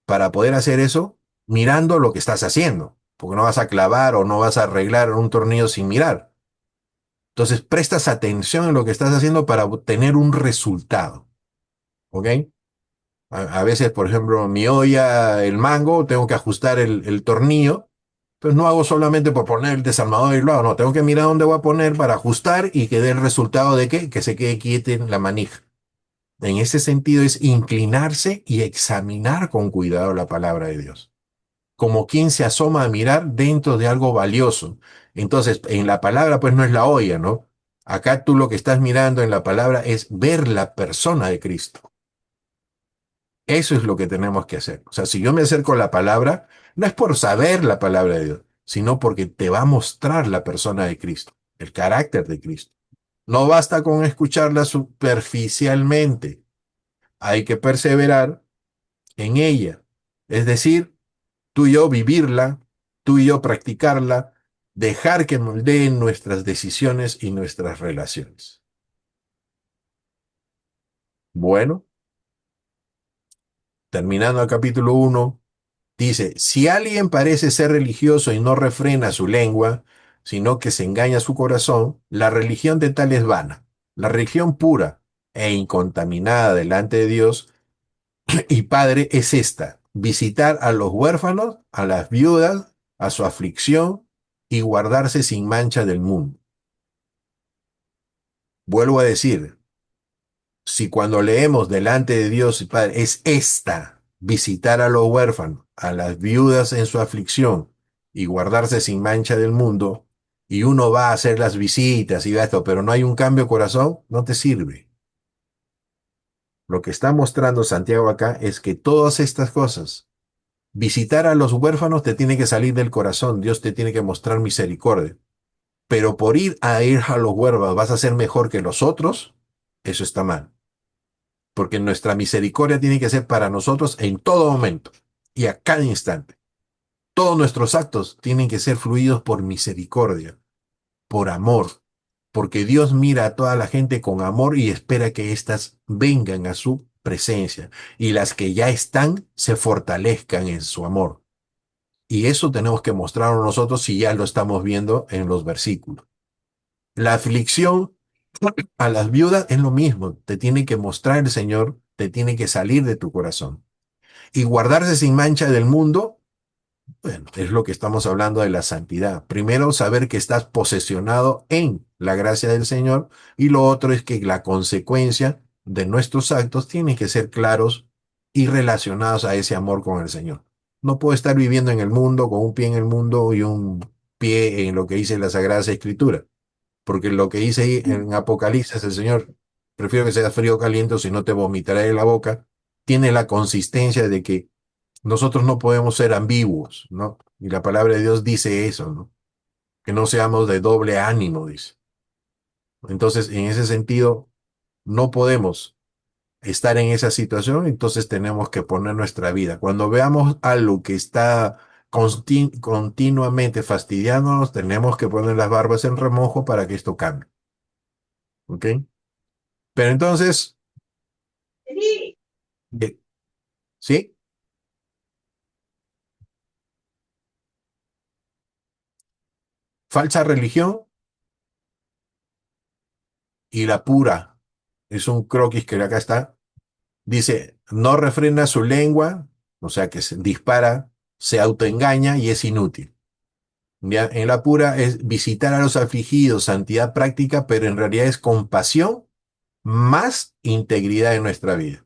para poder hacer eso mirando lo que estás haciendo, porque no vas a clavar o no vas a arreglar un tornillo sin mirar. Entonces prestas atención en lo que estás haciendo para obtener un resultado, ¿ok? A veces, por ejemplo, mi olla, el mango, tengo que ajustar el tornillo, pues no hago solamente por poner el desarmador y lo hago, no, tengo que mirar dónde voy a poner para ajustar y que dé el resultado de que se quede quieta en la manija. En ese sentido es inclinarse y examinar con cuidado la palabra de Dios. Como quien se asoma a mirar dentro de algo valioso. Entonces, en la palabra, pues no es la olla, ¿no? Acá tú lo que estás mirando en la palabra es ver la persona de Cristo. Eso es lo que tenemos que hacer. O sea, si yo me acerco a la palabra, no es por saber la palabra de Dios, sino porque te va a mostrar la persona de Cristo, el carácter de Cristo. No basta con escucharla superficialmente. Hay que perseverar en ella. Es decir, tú y yo vivirla, tú y yo practicarla, dejar que moldeen nuestras decisiones y nuestras relaciones. Bueno, terminando el capítulo 1, dice, si alguien parece ser religioso y no refrena su lengua, sino que se engaña su corazón, la religión de tal es vana. La religión pura e incontaminada delante de Dios y Padre es esta, visitar a los huérfanos, a las viudas, a su aflicción y guardarse sin mancha del mundo. Vuelvo a decir, si cuando leemos delante de Dios y Padre es esta, visitar a los huérfanos, a las viudas en su aflicción y guardarse sin mancha del mundo, y uno va a hacer las visitas y va esto, pero no hay un cambio de corazón, no te sirve. Lo que está mostrando Santiago acá es que todas estas cosas, visitar a los huérfanos te tiene que salir del corazón, Dios te tiene que mostrar misericordia. Pero por ir a los huérfanos vas a ser mejor que los otros, eso está mal. Porque nuestra misericordia tiene que ser para nosotros en todo momento y a cada instante. Todos nuestros actos tienen que ser fluidos por misericordia, por amor, porque Dios mira a toda la gente con amor y espera que éstas vengan a su presencia y las que ya están se fortalezcan en su amor. Y eso tenemos que mostrarlo nosotros si ya lo estamos viendo en los versículos. La aflicción a las viudas es lo mismo, te tiene que mostrar el Señor, te tiene que salir de tu corazón. Y guardarse sin mancha del mundo, bueno, es lo que estamos hablando de la santidad. Primero, saber que estás posesionado en la gracia del Señor, y lo otro es que la consecuencia de nuestros actos tiene que ser claros y relacionados a ese amor con el Señor. No puedo estar viviendo en el mundo con un pie en el mundo y un pie en lo que dice la Sagrada Escritura, porque lo que dice ahí en Apocalipsis el Señor, prefiero que sea frío o caliente, o si no te vomitaré de la boca, tiene la consistencia de que nosotros no podemos ser ambiguos, ¿no? Y la palabra de Dios dice eso, ¿no? Que no seamos de doble ánimo, dice. Entonces, en ese sentido, no podemos estar en esa situación, entonces tenemos que poner nuestra vida. Cuando veamos algo que está continuamente fastidiándonos, tenemos que poner las barbas en remojo para que esto cambie, ¿ok? Pero entonces, de- ¿sí? Falsa religión y la pura. Es un croquis que acá está. Dice, no refrena su lengua, o sea que se dispara, se autoengaña y es inútil. ¿Ya? En la pura es visitar a los afligidos, santidad práctica, pero en realidad es compasión más integridad en nuestra vida.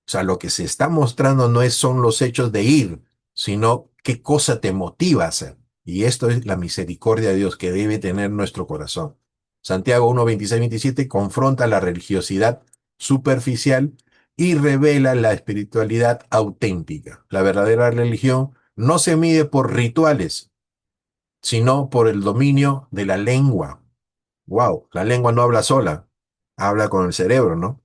O sea, lo que se está mostrando no son los hechos de ir, sino qué cosa te motiva a hacer. Y esto es la misericordia de Dios que debe tener nuestro corazón. Santiago 1, 26, 27 confronta la religiosidad superficial y revela la espiritualidad auténtica. La verdadera religión no se mide por rituales, sino por el dominio de la lengua. Wow, la lengua no habla sola, habla con el cerebro, ¿no?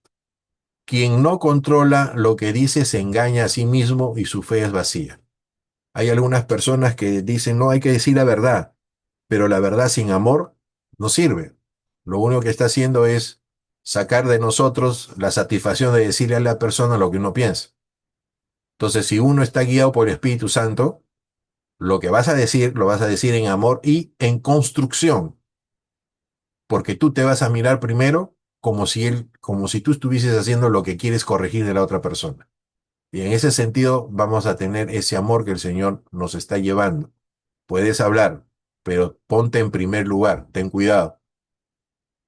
Quien no controla lo que dice se engaña a sí mismo y su fe es vacía. Hay algunas personas que dicen, no hay que decir la verdad, pero la verdad sin amor no sirve. Lo único que está haciendo es sacar de nosotros la satisfacción de decirle a la persona lo que uno piensa. Entonces, si uno está guiado por el Espíritu Santo, lo que vas a decir, lo vas a decir en amor y en construcción, porque tú te vas a mirar primero como si tú estuvieses haciendo lo que quieres corregir de la otra persona. Y en ese sentido vamos a tener ese amor que el Señor nos está llevando. Puedes hablar, pero ponte en primer lugar, ten cuidado.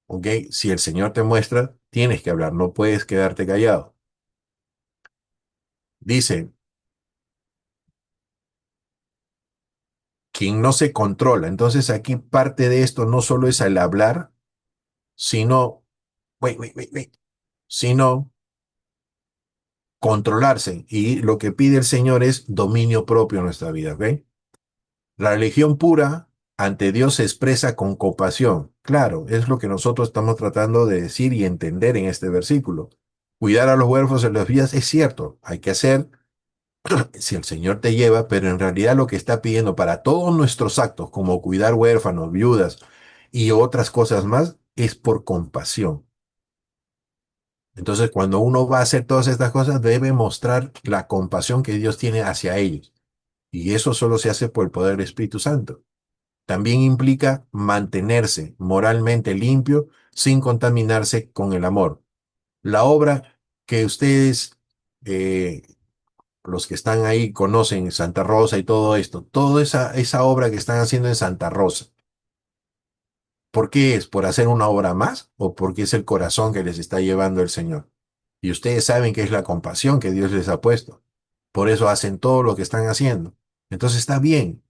¿Ok? Si el Señor te muestra, tienes que hablar, no puedes quedarte callado. Dice, quien no se controla. Entonces aquí parte de esto no solo es el hablar, sino, sino controlarse. Y lo que pide el Señor es dominio propio en nuestra vida, ¿ok? La religión pura ante Dios se expresa con compasión. Claro, es lo que nosotros estamos tratando de decir y entender en este versículo. Cuidar a los huérfanos en las vidas es cierto, hay que hacer si el Señor te lleva, pero en realidad lo que está pidiendo para todos nuestros actos, como cuidar huérfanos, viudas y otras cosas más, es por compasión. Entonces, cuando uno va a hacer todas estas cosas, debe mostrar la compasión que Dios tiene hacia ellos. Y eso solo se hace por el poder del Espíritu Santo. También implica mantenerse moralmente limpio sin contaminarse con el amor. La obra que ustedes, eh, los que están ahí, conocen, Santa Rosa y todo esto, toda esa obra que están haciendo en Santa Rosa, ¿por qué es? ¿Por hacer una obra más o porque es el corazón que les está llevando el Señor? Y ustedes saben que es la compasión que Dios les ha puesto. Por eso hacen todo lo que están haciendo. Entonces está bien,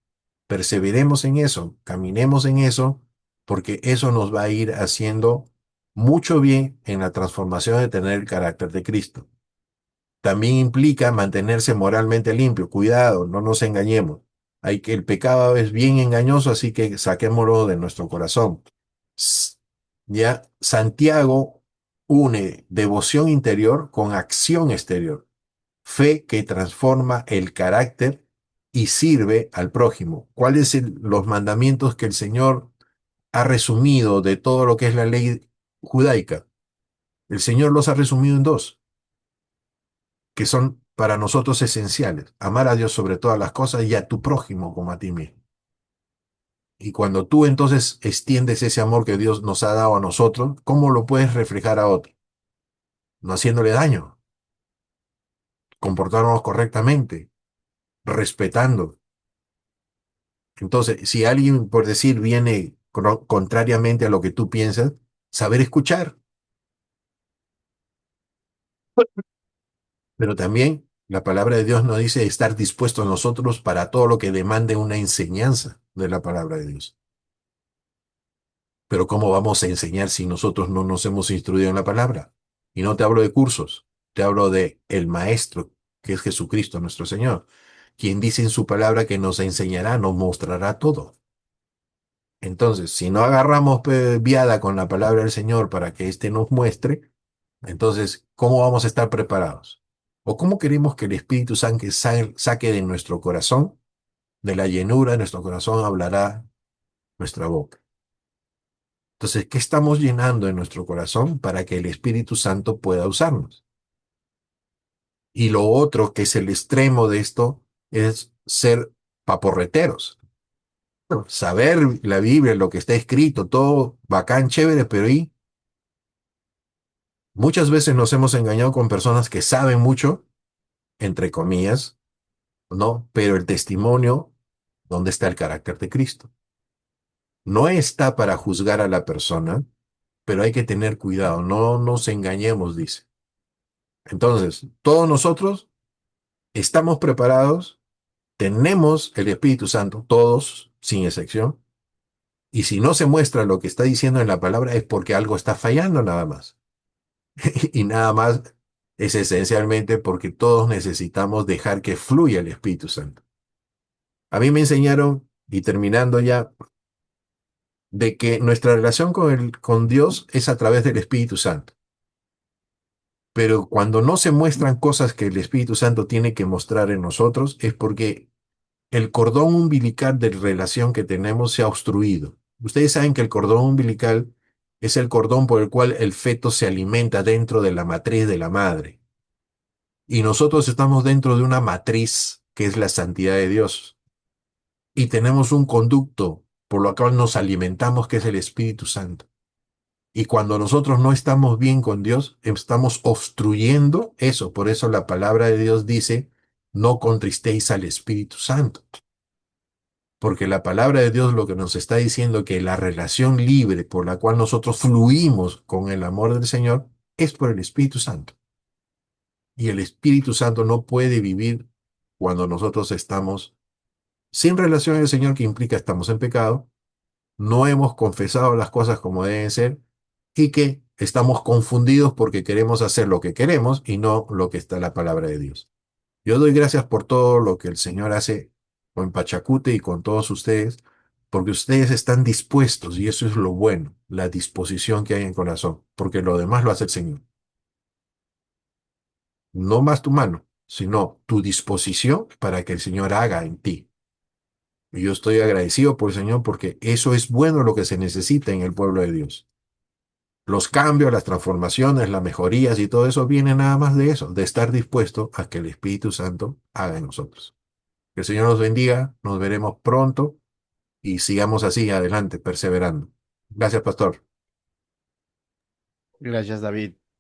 perseveremos en eso, caminemos en eso, porque eso nos va a ir haciendo mucho bien en la transformación de tener el carácter de Cristo. También implica mantenerse moralmente limpio. Cuidado, no nos engañemos. El pecado es bien engañoso, así que saquémoslo de nuestro corazón. Ya, Santiago une devoción interior con acción exterior, fe que transforma el carácter y sirve al prójimo. ¿Cuáles son los mandamientos que el Señor ha resumido de todo lo que es la ley judaica, el Señor los ha resumido en dos, que son para nosotros esenciales: amar a Dios sobre todas las cosas y a tu prójimo como a ti mismo. Y cuando tú entonces extiendes ese amor que Dios nos ha dado a nosotros, ¿cómo lo puedes reflejar a otro? No haciéndole daño, comportándonos correctamente, respetando. Entonces, si alguien, por decir, viene contrariamente a lo que tú piensas, saber escuchar. Pero también la palabra de Dios nos dice estar dispuestos nosotros para todo lo que demande una enseñanza de la palabra de Dios. Pero ¿cómo vamos a enseñar si nosotros no nos hemos instruido en la palabra? Y no te hablo de cursos, te hablo de el Maestro, que es Jesucristo nuestro Señor, quien dice en su palabra que nos enseñará, nos mostrará todo. Entonces, si no agarramos viada con la palabra del Señor para que éste nos muestre, entonces, ¿cómo vamos a estar preparados? ¿O cómo queremos que el Espíritu Santo saque de nuestro corazón, de la llenura de nuestro corazón, hablará nuestra boca? Entonces, ¿qué estamos llenando en nuestro corazón para que el Espíritu Santo pueda usarnos? Y lo otro, que es el extremo de esto, es ser paporreteros. Saber la Biblia, lo que está escrito, todo bacán, chévere, pero ¿y? Muchas veces nos hemos engañado con personas que saben mucho, entre comillas, ¿no? Pero el testimonio, ¿dónde está el carácter de Cristo? No está para juzgar a la persona, pero hay que tener cuidado, no nos engañemos, dice. Entonces, todos nosotros estamos preparados, tenemos el Espíritu Santo, todos, sin excepción, y si no se muestra lo que está diciendo en la palabra es porque algo está fallando nada más. Y nada más es esencialmente porque todos necesitamos dejar que fluya el Espíritu Santo. A mí me enseñaron, y terminando ya, de que nuestra relación con Dios es a través del Espíritu Santo. Pero cuando no se muestran cosas que el Espíritu Santo tiene que mostrar en nosotros, es porque el cordón umbilical de relación que tenemos se ha obstruido. Ustedes saben que el cordón umbilical es el cordón por el cual el feto se alimenta dentro de la matriz de la madre. Y nosotros estamos dentro de una matriz que es la santidad de Dios. Y tenemos un conducto por lo cual nos alimentamos, que es el Espíritu Santo. Y cuando nosotros no estamos bien con Dios, estamos obstruyendo eso. Por eso la palabra de Dios dice, no contristéis al Espíritu Santo. Porque la palabra de Dios lo que nos está diciendo que la relación libre por la cual nosotros fluimos con el amor del Señor es por el Espíritu Santo. Y el Espíritu Santo no puede vivir cuando nosotros estamos sin relación al Señor, que implica estamos en pecado, no hemos confesado las cosas como deben ser y que estamos confundidos porque queremos hacer lo que queremos y no lo que está en la palabra de Dios. Yo doy gracias por todo lo que el Señor hace con Pachacute y con todos ustedes, porque ustedes están dispuestos y eso es lo bueno, la disposición que hay en el corazón, porque lo demás lo hace el Señor. No más tu mano, sino tu disposición para que el Señor haga en ti. Y yo estoy agradecido por el Señor porque eso es bueno lo que se necesita en el pueblo de Dios. Los cambios, las transformaciones, las mejorías y todo eso viene nada más de eso, de estar dispuesto a que el Espíritu Santo haga en nosotros. Que el Señor nos bendiga, nos veremos pronto y sigamos así adelante, perseverando. Gracias, pastor. Gracias, David.